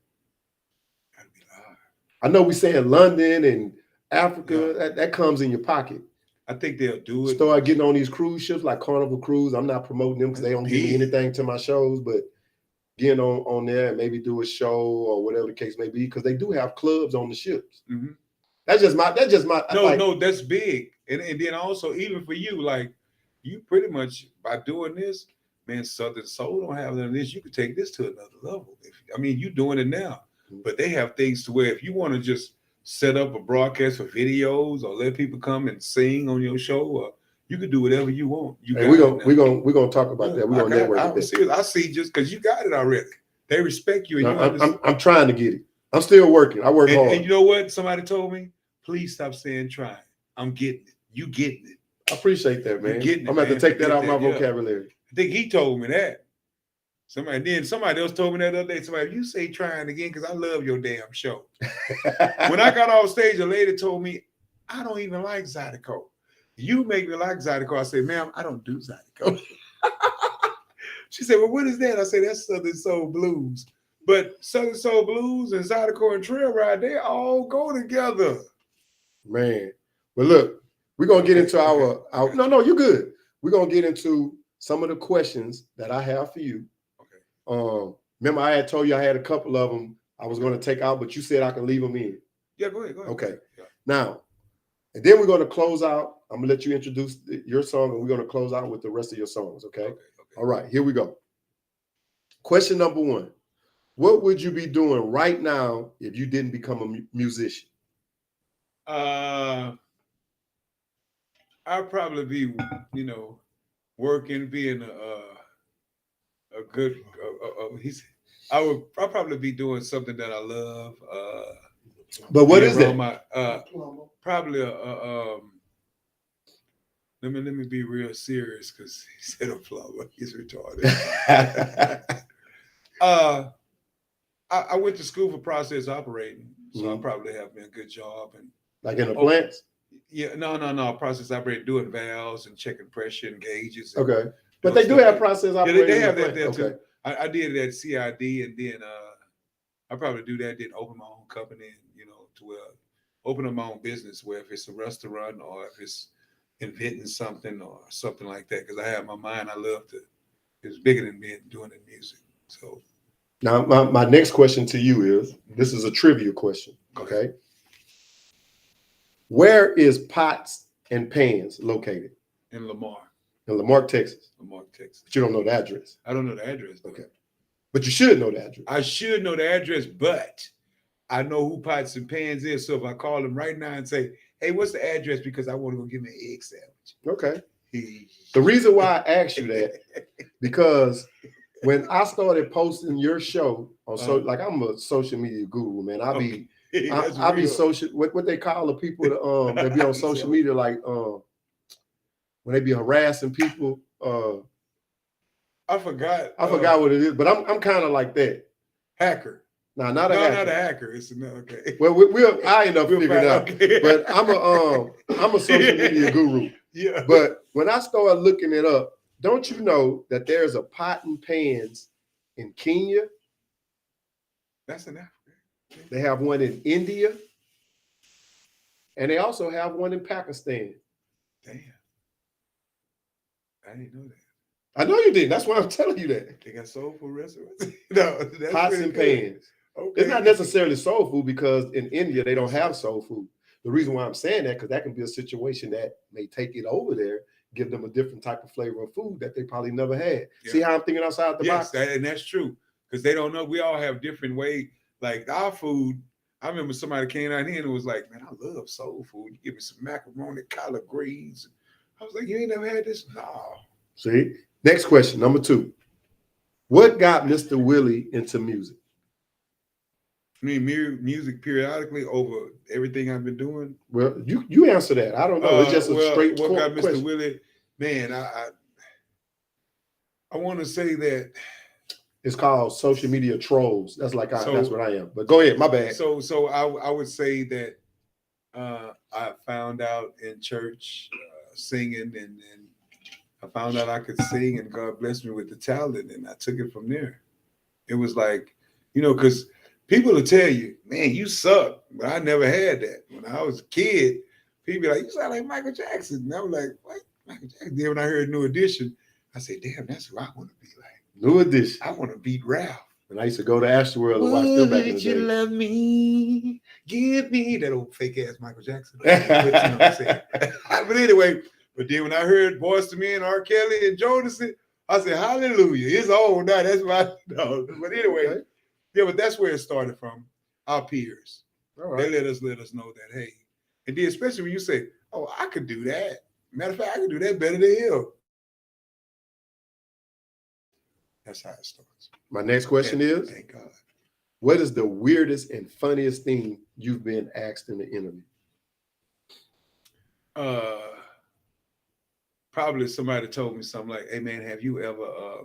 Gotta be live. I know we saying London and Africa, that comes in your pocket. I think they'll do it. Start getting on these cruise ships like Carnival Cruise. I'm not promoting them because they don't give me anything to my shows, but getting on there and maybe do a show or whatever the case may be, because they do have clubs on the ships. That's just my no, that's big. And then also, even for you, like you pretty much by doing this, man, Southern Soul don't have none of this. You could take this to another level. You doing it now, but they have things to where if you want to just set up a broadcast for videos or let people come and sing on your show, or you can do whatever you want. We're gonna talk about that. We're gonna network it. I see just because you got it already. They respect you. And I'm trying to get it. I'm still working. I work hard. And you know what? Somebody told me, please stop saying trying. I'm getting it. You getting it. I appreciate that, man. I'm gonna have to take that out of my vocabulary. I think he told me that. Somebody else told me that other day. Somebody, you say trying again because I love your damn show. When I got off stage, a lady told me, I don't even like Zydeco. You make me like Zydeco. I said, ma'am, I don't do Zydeco. She said, well, what is that? I said, that's Southern Soul Blues. But Southern Soul Blues and Zydeco and Trail Ride, they all go together. Man. But look, we're going to get into our no, you're good. We're going to get into some of the questions that I have for you. Remember, I had told you I had a couple of them I was going to take out, but you said I can leave them in. Yeah, go ahead. Okay. Yeah. Now, and then we're going to close out. I'm going to let you introduce your song, and we're going to close out with the rest of your songs, okay? All right, here we go. Question number 1. What would you be doing right now if you didn't become a musician? I'd probably be, working, being a good. I'll probably be doing something that I love. But what is that? Probably let me be real serious because he said a plumber. He's retarded. I went to school for process operating, so I probably have me a good job and like in the plants. Yeah, no. Process operator doing valves and checking pressure and gauges. And Okay. But they do have process yeah, operator. they have that there okay. too. I did it at CID, and then I probably do that. Then open my own company, and to where open up my own business. Where if it's a restaurant or if it's inventing something or something like that, because I have my mind. I love to. It's bigger than me doing the music. So now my next question to you is: this is a trivia question. Okay. Where is Pots and Pans located? In Lamar. In Lamar, Texas. Lamar, Texas. But you don't know the address. I don't know the address. Okay. But you should know the address. I should know the address, but I know who Pots and Pans is. So if I call them right now and say, hey, what's the address? Because I want to go get me an egg sandwich. Okay. The reason why I asked you that, because when I started posting your show on like I'm a social media guru, man. I be social what they call the people that be on social media, like when they be harassing people. I forgot what it is, but I'm kind of like that. Hacker. No, not a hacker. Not a hacker. It's okay. Well, I end up figuring out. Okay. But I'm a social media guru. Yeah. But when I started looking it up, don't you know that there's a Pot and Pans in Kenya? That's an Africa. They have one in India, and they also have one in Pakistan. Damn. I didn't know that. I know you did. That's why I'm telling you that. They got soul food restaurants? No, that's Pots and Pans. Okay. It's not necessarily soul food, because in India, they don't have soul food. The reason why I'm saying that, because that can be a situation that may take it over there, give them a different type of flavor of food that they probably never had. Yeah. See how I'm thinking outside the box? Yes, and that's true. Because they don't know. We all have different ways. Like our food, I remember somebody came out here and was like, man, I love soul food. You give me some macaroni, collard greens. I was like, you ain't never had this? No. See? Next question, number 2. What got Mr. Willy into music? I mean, music periodically over everything I've been doing. Well, you answer that. I don't know. It's just a straight what got Mr. question. Willy? Man, I want to say that it's called social media trolls. That's what I am. But go ahead, my bad. So I would say that I found out in church singing, and I found out I could sing, and God blessed me with the talent, and I took it from there. It was like, because people will tell you, man, you suck. But I never had that. When I was a kid, people be like, you sound like Michael Jackson. And I was like, what? Michael Jackson. Then when I heard New Edition, I said, damn, that's who I want to be like. New Edition. I want to beat Ralph. And I used to go to Astroworld and watch them back in the day. Would you love me? Give me that old fake ass Michael Jackson. But anyway, but then when I heard Boyz II Men, R. Kelly, and Jodeci, I said, hallelujah. It's old now. That's my no. But anyway, okay. Yeah, but that's where it started from. Our peers. All right. They let us know that, hey. And then especially when you say, oh, I could do that. Matter of fact, I could do that better than him. That's how it starts. My next question is, thank God. What is the weirdest and funniest thing you've been asked in the interview? Probably somebody told me something like, hey man, have you ever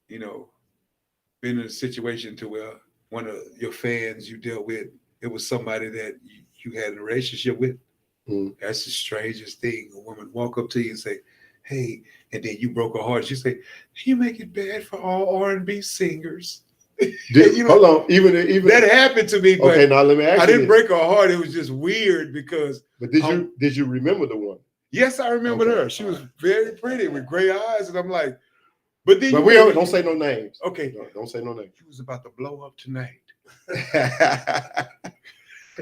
been in a situation to where one of your fans you dealt with, it was somebody that you had a relationship with? Mm. That's the strangest thing. A woman walk up to you and say, hey, and then you broke her heart. She say, you make it bad for all R&B singers. Hold on, even that happened to me. But okay, now let me ask you. I didn't break her heart. It was just weird because. But did you remember the one? Yes, I remembered her. She was very pretty with gray eyes, and I'm like, but then we don't say no names. Okay, no, don't say no names. She was about to blow up tonight.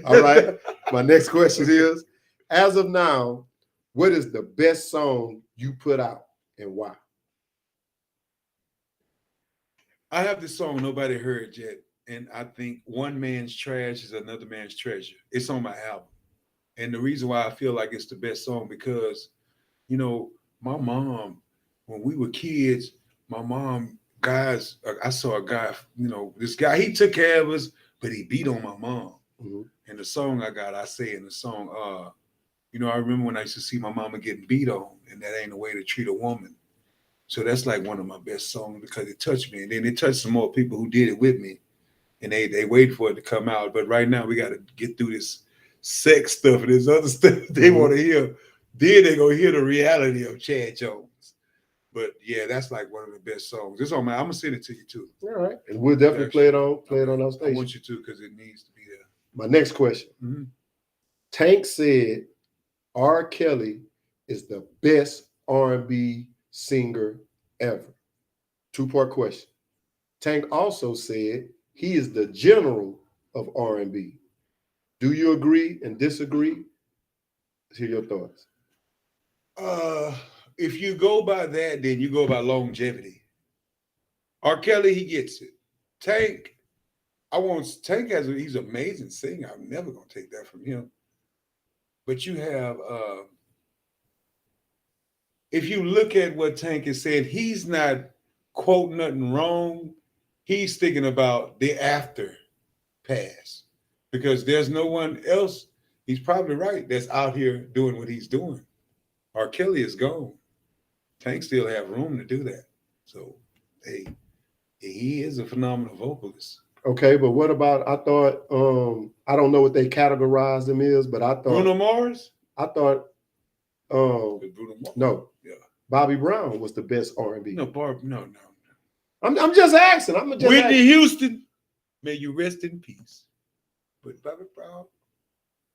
All right. My next question is, as of now, what is the best song you put out and why? I have this song nobody heard yet, and I think one man's trash is another man's treasure. It's on my album. And the reason why I feel like it's the best song because, my mom, when we were kids, my mom, guys, I saw a guy, this guy, he took care of us, but he beat on my mom. Mm-hmm. And the song I say in the song, I remember when I used to see my mama getting beat on, and that ain't the way to treat a woman. So that's like one of my best songs because it touched me. And then it touched some more people who did it with me. And they wait for it to come out. But right now we got to get through this sex stuff and this other stuff they want to hear. Then they're gonna hear the reality of Chad Jones. But yeah, that's like one of the best songs. It's on my. I'm gonna send it to you too. All right, and we'll definitely play it on our I station. want you to because it needs to be there. My next question. Mm-hmm. Tank said R. Kelly is the best R&B singer ever. Two-part question. Tank also said he is the general of R&B. Do you agree and disagree? Let's hear your thoughts. If you go by that, then you go by longevity. R. Kelly, he gets it. Tank, he's an amazing singer. I'm never gonna take that from him. But you have if you look at what Tank is saying, he's not quoting nothing wrong. He's thinking about the after pass because there's no one else. He's probably right. That's out here doing what he's doing. R. Kelly is gone. Tank still have room to do that. So, hey, he is a phenomenal vocalist. Okay, but what about, I thought, I don't know what they categorized him as, but I thought Bruno Mars? I thought, Bruno Mars? No. Yeah. Bobby Brown was the best R&B. No. I'm just asking. Whitney Houston, may you rest in peace. But Bobby Brown,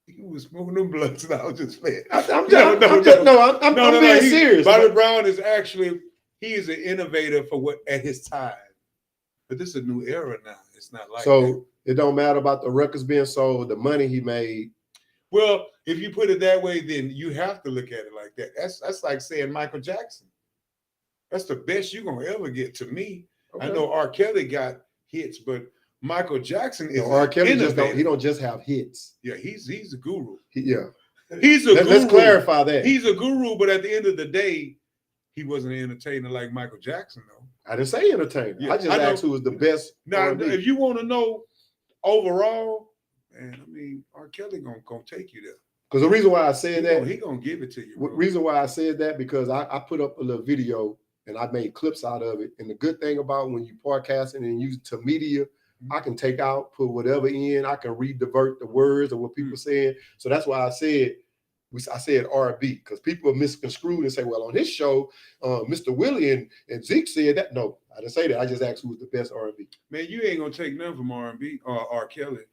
he was smoking them blunts, and I was just playing. I'm being serious. Bobby Brown is actually, he is an innovator for what at his time. But this is a new era now. It's not like that. It don't matter about the records being sold, the money he made. Well, if you put it that way, then you have to look at it like that. That's like saying Michael Jackson. That's the best you're gonna ever get to me. Okay. I know R. Kelly got hits, but Michael Jackson is R. Kelly don't just have hits. Yeah, he's a guru. He's a guru. Let's clarify that. He's a guru, but at the end of the day, he wasn't an entertainer like Michael Jackson, though. I didn't say entertainer. Yeah, I just asked who was the best. Now, if you want to know overall, man, I mean, R. Kelly gonna take you there. Because the reason why I said that, he gonna give it to you. Bro. Reason why I said that because I put up a little video and I made clips out of it. And the good thing about when you podcasting and use it to media, I can take out, put whatever in. I can re-divert the words of what people are saying. So that's why I said R&B, because people are misconstrued and say, well, on this show, Mr. Willy and Zeke said that. No, I didn't say that. I just asked who was the best R&B. Man, you ain't gonna take nothing from R&B or R. Kelly,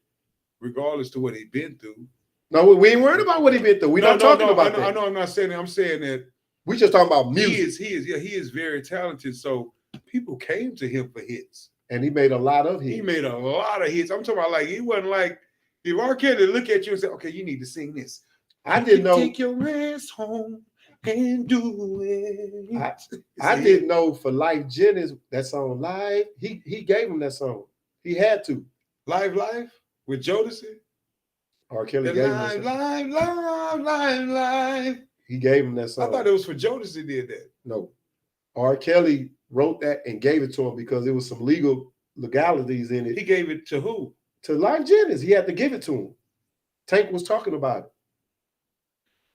regardless to what he been through. No, we ain't worried about what he been through. We're not talking about that. I know I'm not saying that. I'm saying that we just talking about music. He is very talented. So people came to him for hits. And he made a lot of hits. He made a lot of hits. I'm talking about like, he wasn't like, if R. Kelly look at you and say, okay, you need to sing this. I didn't know. Take your ass home and do it. I didn't know for Life Jennings, that song Live, he gave him that song. He had to. Live with Jodeci? R. Kelly gave him that song. Live. He gave him that song. I thought it was for Jodeci did that. No. R. Kelly wrote that and gave it to him because there was some legalities in it. He gave it to who? To Life Jennings. He had to give it to him. Tank was talking about it.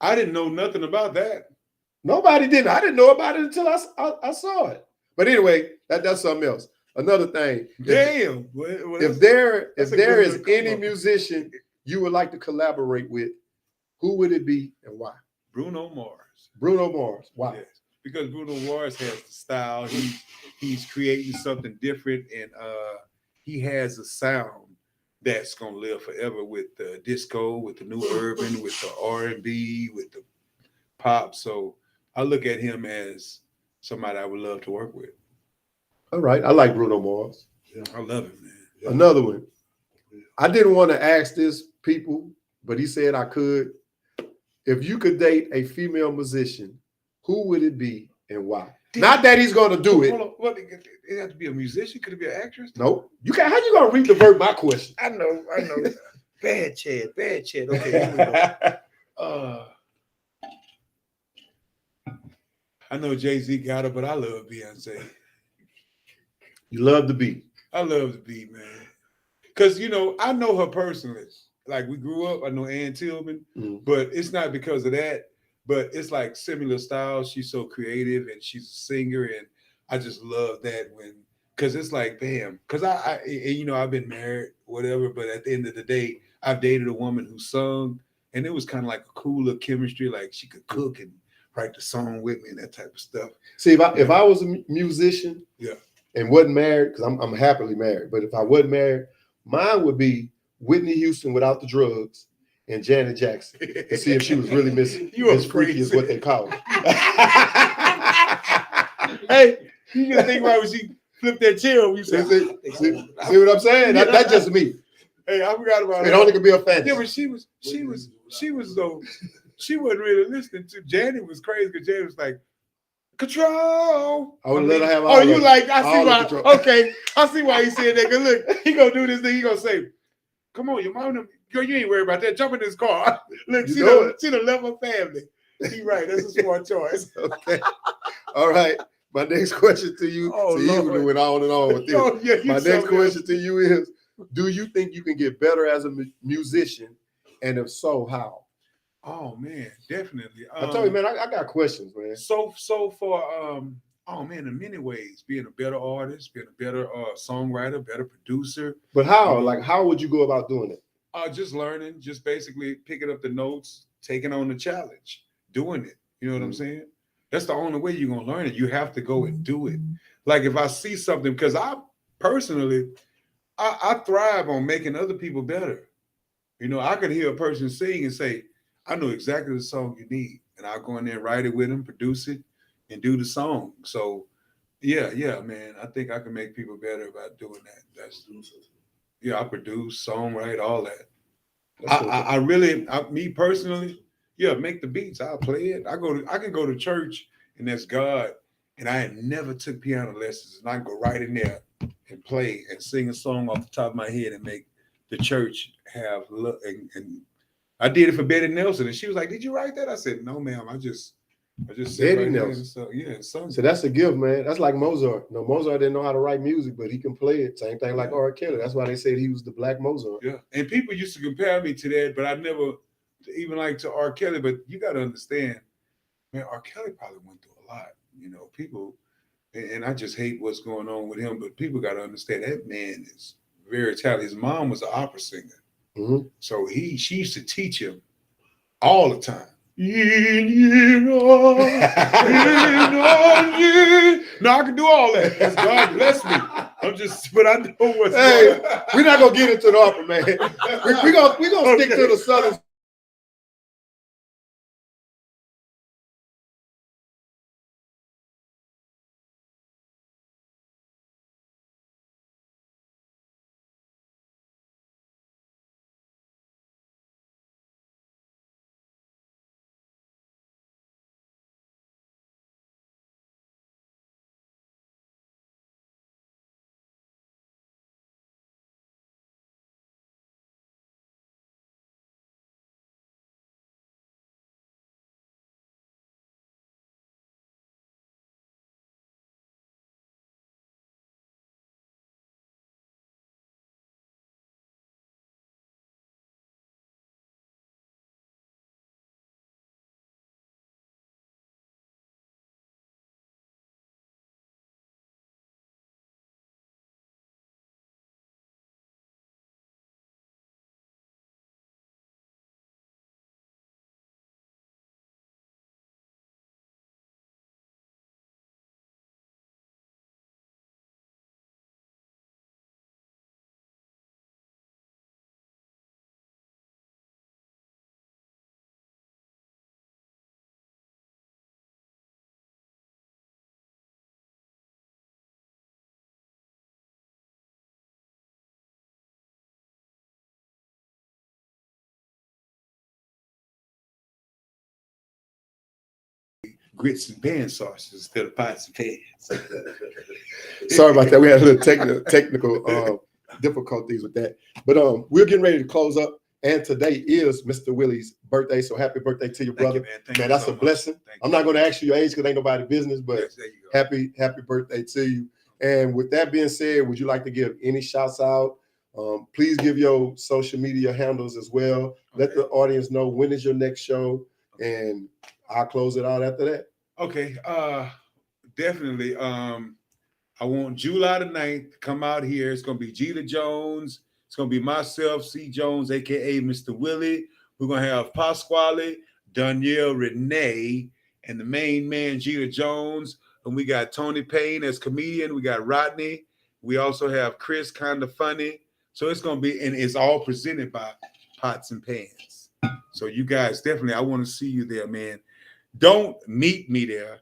I didn't know nothing about that. Nobody did. I didn't know about it until I saw it. But anyway, that's something else. Another thing. Damn. If there is any musician you would like to collaborate with, who would it be and why? Bruno Mars. Bruno Mars. Why? Yes. Because Bruno Mars has the style. He's creating something different, and he has a sound that's gonna live forever with the disco, with the new urban, with the R&B, with the pop. So I look at him as somebody I would love to work with. All right, I like Bruno Mars. Yeah, I love him, man. Yeah. Another one. I didn't want to ask this people, but he said I could. If you could date a female musician, who would it be and why? Not that he's going to do it. What, it have to be a musician? Could it be an actress? Nope. You can't. How you going to re-divert my question? I know. Bad Chad. Okay, here we go. I know Jay-Z got it, but I love Beyonce. You love the beat. I love the beat, man. Because, I know her personally. Like, we grew up, I know Ann Tillman, but it's not because of that. But it's like similar styles. She's so creative and she's a singer. And I just love that because it's like, bam. Because I've been married, whatever. But at the end of the day, I've dated a woman who sung. and it was kind of like a cooler chemistry. Like she could cook and write the song with me and that type of stuff. See, if I was a musician, yeah, and wasn't married, because I'm happily married, but if I wasn't married, mine would be Whitney Houston without the drugs and Janet Jackson to see if she was really Miss Freaky is what they call it. Hey, you just think about when she flipped that chair over. You said, see what I'm saying? That's just me. Hey, I forgot about it. Only could be a fantasy. Yeah, but she wasn't really listening to Janet. Was crazy because Janet was like, control. I would let her have all. Oh, you like? I see why. Control. Okay, I see why he said that. Cause look, he gonna do this thing. He gonna say, "Come on, your mom, girl, you ain't worried about that. Jump in this car." Look, she done left her family. He right. That's a smart choice. Okay. All right. My next question to you. Oh, so you went on and on with this. Oh, yeah, my next question to you is: do you think you can get better as a musician, and if so, how? Oh man, definitely. I told you, man, I got questions, man. So for oh man, in many ways, being a better artist, being a better songwriter, better producer. But how? Like, how would you go about doing it? Just learning, just basically picking up the notes, taking on the challenge, doing it. You know what I'm saying? That's the only way you're gonna learn it. You have to go and do it. Like if I see something, because I personally, I thrive on making other people better. You know, I could hear a person sing and say, I know exactly the song you need. And I'll go in there, write it with them, produce it, and do the song. So yeah, man. I think I can make people better about doing that. That's I produce, songwrite, all that. I really, me personally, make the beats. I'll play it. I can go to church and that's God. And I had never took piano lessons. And I can go right in there and play and sing a song off the top of my head and make the church have look and I did it for Betty Nelson, and she was like, "Did you write that?" I said, "No, ma'am. I just said Betty Nelson." So that's a gift, man. That's like Mozart. No, Mozart didn't know how to write music, but he can play it. Same thing like R. Kelly. That's why they said he was the Black Mozart. Yeah, and people used to compare me to that, but I never even like to R. Kelly. But you got to understand, man, R. Kelly probably went through a lot. You know, people, and I just hate what's going on with him. But people got to understand that man is very talented. His mom was an opera singer. Mm-hmm. So she used to teach him all the time. No, I can do all that. Because God bless me. But I know what's going on. We're not gonna get into the opera, man. We're gonna stick to the Southern. Grits and pan sauces instead of pots and pans. Sorry about that. We had a little technical difficulties with that. But we're getting ready to close up. And today is Mr. Willy's birthday. So happy birthday to your brother. Man, that's a blessing. I'm not going to ask you your age because ain't nobody business, but happy birthday to you. And with that being said, would you like to give any shouts out? Please give your social media handles as well. Let the audience know when is your next show, and I'll close it out after that. Okay, definitely. I want July the 9th to come out here. It's going to be Gita Jones. It's going to be myself, C. Jones, a.k.a. Mr. Willy. We're going to have Pasquale, Danielle Renee, and the main man, Jeter Jones. And we got Tony Payne as comedian. We got Rodney. We also have Chris, kind of funny. So it's going to be, and it's all presented by Pots and Pans. So you guys, definitely, I want to see you there, man. Don't meet me there.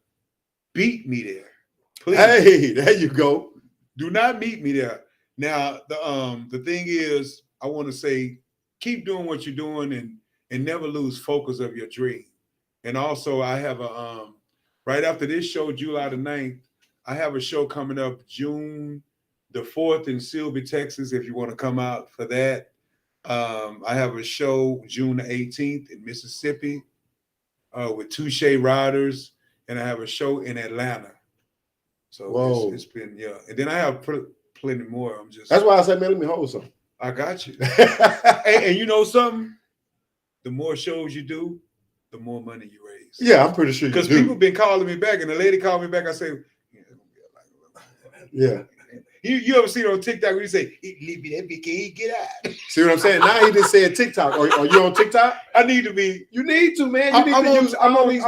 Beat me there. Please. Hey, there you go. Do not meet me there. Now, the thing is, I want to say, keep doing what you're doing and never lose focus of your dream. And also, I have a right after this show, July the 9th, I have a show coming up June the 4th in Sylvia, Texas, if you want to come out for that. I have a show June the 18th in Mississippi with Touche Riders, and I have a show in Atlanta. So it's been, yeah. And then I have plenty more. That's why I said, man, let me hold some. I got you. and you know something? The more shows you do, the more money you raise. Yeah, I'm pretty sure you do. Because people been calling me back, and the lady called me back. I say, yeah. You ever see it on TikTok where you say, leave me that big, get out. See what I'm saying? Now he just said TikTok. Are you on TikTok? I need to be. You need to, man. You need to use all these.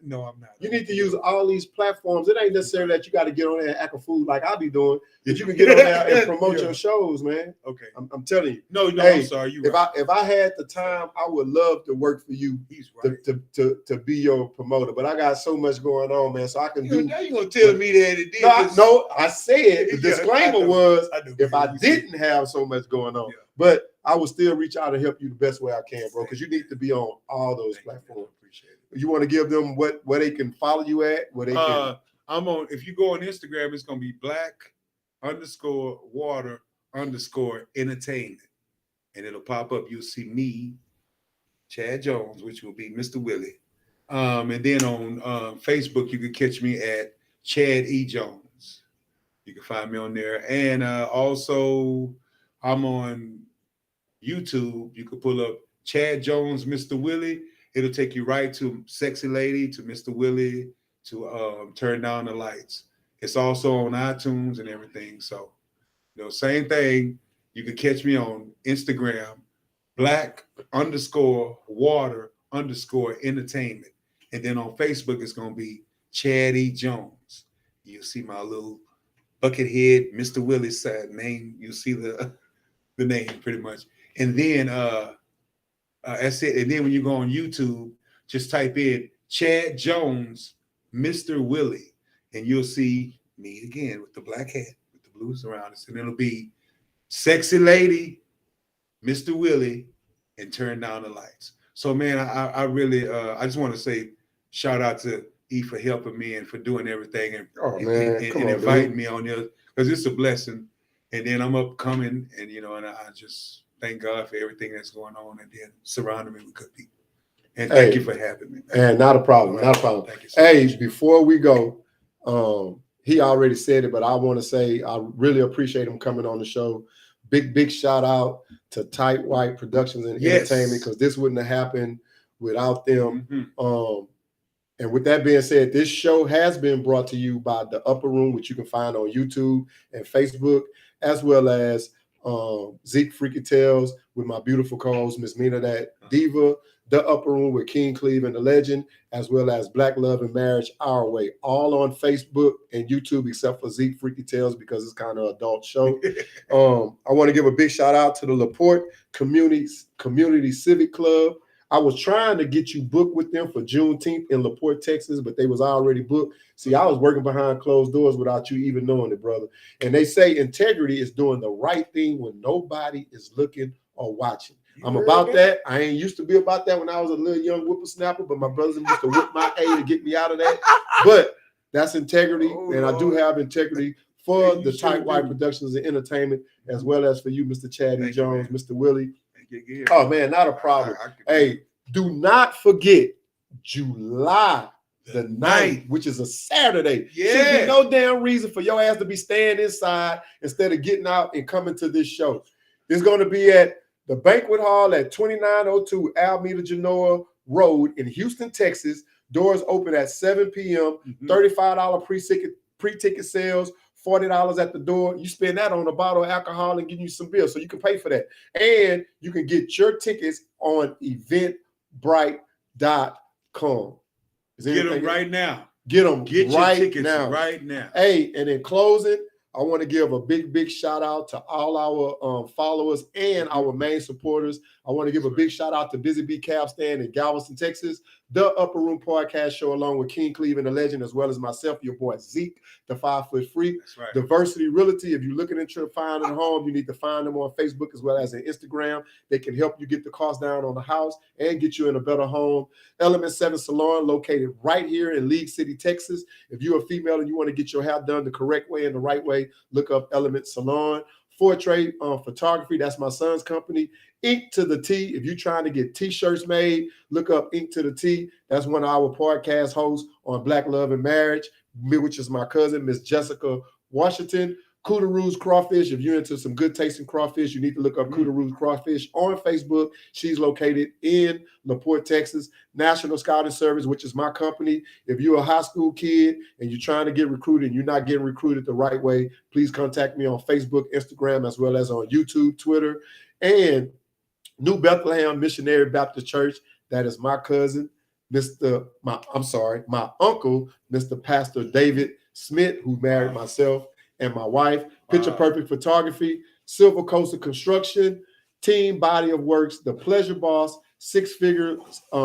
No, I'm not. You need to use all these platforms. It ain't necessarily that you got to get on there and act a fool like I be doing. But you can get on there and promote your shows, man. Okay. I'm telling you. No, hey, I'm sorry. If I had the time, I would love to work for you. He's right. to be your promoter. But I got so much going on, man. So I can do. Now you gonna tell me that it did? No, I said the disclaimer was if I you didn't have so much going on, but I would still reach out and help you the best way I can, bro. Because you need to be on all those platforms. Appreciate it. You want to give them where they can follow you at? Where they can? I'm on. If you go on Instagram, it's gonna be black_water_entertainment, and it'll pop up. You'll see me, Chad Jones, which will be Mr. Willy. And then on Facebook, you can catch me at Chad E. Jones. You can find me on there, and also I'm on YouTube. You can pull up Chad Jones, Mr. Willy. It'll take you right to Sexy Lady, to Mr. Willy, to Turn Down the Lights. It's also on iTunes and everything. So, same thing. You can catch me on Instagram, black_water_entertainment. And then on Facebook, it's going to be Chad E. Jones. You'll see my little bucket head, Mr. Willy's side name. You'll see the name pretty much. And then that's it. And then when you go on YouTube, just type in Chad Jones, Mr. Willy, and you'll see me again with the black hat, with the blues around us. And it'll be Sexy Lady, Mr. Willy, and Turn Down the Lights. So, man, I really, I just want to say shout out to E for helping me and for doing everything and inviting me on there, because it's a blessing. And then I'm upcoming, and, and I just thank God for everything that's going on, and then surrounding me with good people. And thank you for having me. And not a problem. Not a problem. Thank you so much. Before we go, he already said it, but I want to say I really appreciate him coming on the show. Big shout out to Tight White Productions and Entertainment, because this wouldn't have happened without them. Mm-hmm. And with that being said, this show has been brought to you by The Upper Room, which you can find on YouTube and Facebook, as well as Zeke Freaky Tales with my beautiful co-host, Miss Meena, that Diva, The Upper Room with King Cleve and the Legend, as well as Black Love and Marriage Our Way, all on Facebook and YouTube, except for Zeke Freaky Tales, because it's kind of an adult show. I want to give a big shout out to the LaPorte Community Civic Club. I was trying to get you booked with them for Juneteenth in LaPorte, Texas, but they was already booked. See, I was working behind closed doors without you even knowing it, brother. And they say integrity is doing the right thing when nobody is looking or watching. I'm about that. I ain't used to be about that when I was a little young whippersnapper, but my brothers used to whip my A to get me out of that. But that's integrity, and I do have integrity for the Tight White Productions and Entertainment, as well as for you, Mr. Chad E. Jones, Mr. Willy. Oh, man, not a problem. Hey, do not forget July the 9th, which is a Saturday. Should be no damn reason for your ass to be staying inside instead of getting out and coming to this show. It's going to be at the Banquet Hall at 2902 Alameda Genoa Road in Houston, Texas. Doors open at 7 p.m. $35 pre-ticket sales, $40 at the door. You spend that on a bottle of alcohol and give you some beer, so you can pay for that. And you can get your tickets on eventbrite.com. Get them right now. Get them Get right your tickets now. right now. Hey, and in closing, I want to give a big shout out to all our followers and our main supporters. I want to give a big shout out to Busy Bee Cab Stand in Galveston, Texas, the Upper Room Podcast Show, along with King Cleveland, the legend, as well as myself, your boy Zeke, the 5-foot freak. That's right. Diversity Realty. If you're looking into finding a home, you need to find them on Facebook as well as on Instagram. They can help you get the cost down on the house and get you in a better home. Element 7 Salon, located right here in League City, Texas. If you're a female and you want to get your hair done the correct way and the right way, look up Element Salon. Fortray Photography, that's my son's company. Ink to the T, if you're trying to get t-shirts made, look up Ink to the T. That's one of our podcast hosts on Black Love and Marriage, which is my cousin, Miss Jessica Washington. Cooteroo's Crawfish, if you're into some good tasting crawfish, you need to look up Cooteroo's Crawfish on Facebook. She's located in LaPorte, Texas. National Scouting Service, which is my company. If you're a high school kid and you're trying to get recruited and you're not getting recruited the right way, please contact me on Facebook, Instagram, as well as on YouTube, Twitter. And New Bethlehem Missionary Baptist Church, that is my cousin, my uncle, Mr. Pastor David Smith, who married myself and my wife. Picture Perfect Photography, Silver Coastal Construction, Team Body of Works, The Pleasure Boss, Six Figure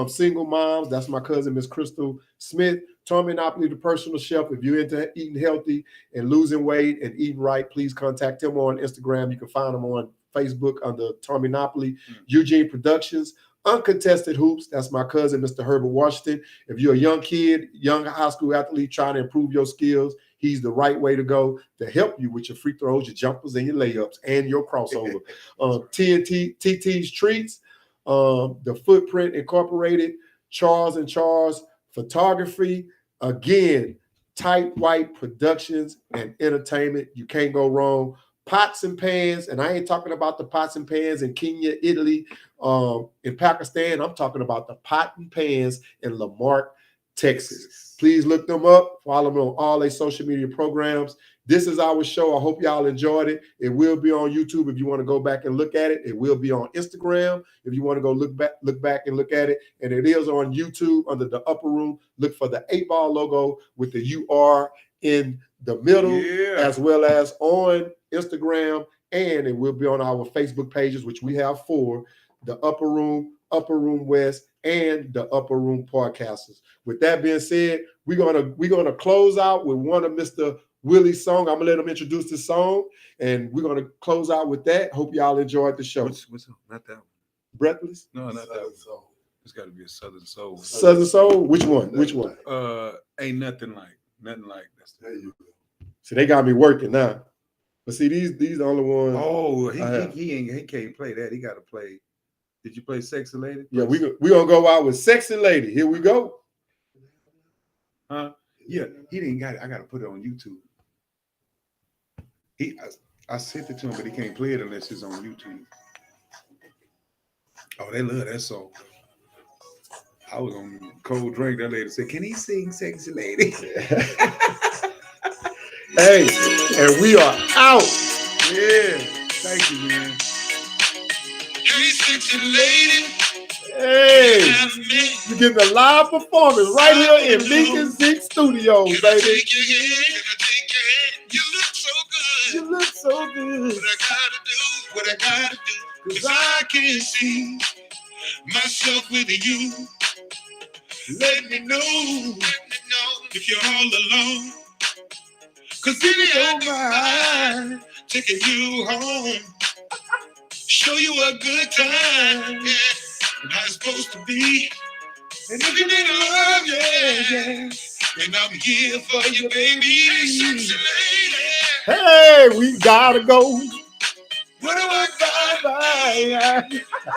Single Moms. That's my cousin, Miss Crystal Smith. Tommynopoly, the personal chef. If you're into eating healthy and losing weight and eating right, please contact him on Instagram. You can find him on Facebook under Tommynopoly. Eugene Productions. Uncontested Hoops, that's my cousin, Mr. Herbert Washington. If you're a young kid, young high school athlete trying to improve your skills, he's the right way to go to help you with your free throws, your jumpers, and your layups, and your crossover. TT's Treats, The Footprint Incorporated, Charles and Charles Photography. Again, Tight White Productions and Entertainment. You can't go wrong. Pots and Pans, and I ain't talking about the pots and pans in Kenya, Italy, in Pakistan. I'm talking about the pot and pans in Lamarck, Texas. Please look them up. Follow them on all their social media programs. This is our show. I hope y'all enjoyed it. It will be on YouTube if you want to go back and look at it. It will be on Instagram if you want to go look back and look at it. And it is on YouTube under the Upper Room. Look for the 8-ball logo with the UR in the middle, as well as on Instagram, and it will be on our Facebook pages, which we have 4, the Upper Room West, and the Upper Room Podcasters. With that being said, we're gonna close out with one of Mr. Willy's song. I'm gonna let him introduce the song, and we're gonna close out with that. Hope y'all enjoyed the show. What's not that one? Breathless? No, not that one. It's got to be a Southern Soul. Southern Soul? Which one? Ain't nothing like that's there you go. See, they got me working now. But see, these the only ones. Oh, he can't play that. He got to play. Did you play Sexy Lady? Yeah, we gonna go out with Sexy Lady. Here we go. Huh? Yeah, he didn't got it. I got to put it on YouTube. I sent it to him, but he can't play it unless it's on YouTube. Oh, they love that song. I was on Cold Drink. That lady said, "Can he sing Sexy Lady?" Hey, and we are out. Yeah, thank you, man. Hey, sexy lady. Hey, you getting a live performance right here in MeekandZeke Studios, baby. Take your hand. You look so good. You look so good. What I gotta do, 'cause I can't see myself with you. Let me know if you're all alone. 'Cause if you don't mind taking you home, show you a good time, how it's supposed to be. And if you need love, and I'm here for you, baby. Hey, sexy lady. Hey, we gotta go. What do I find? Bye.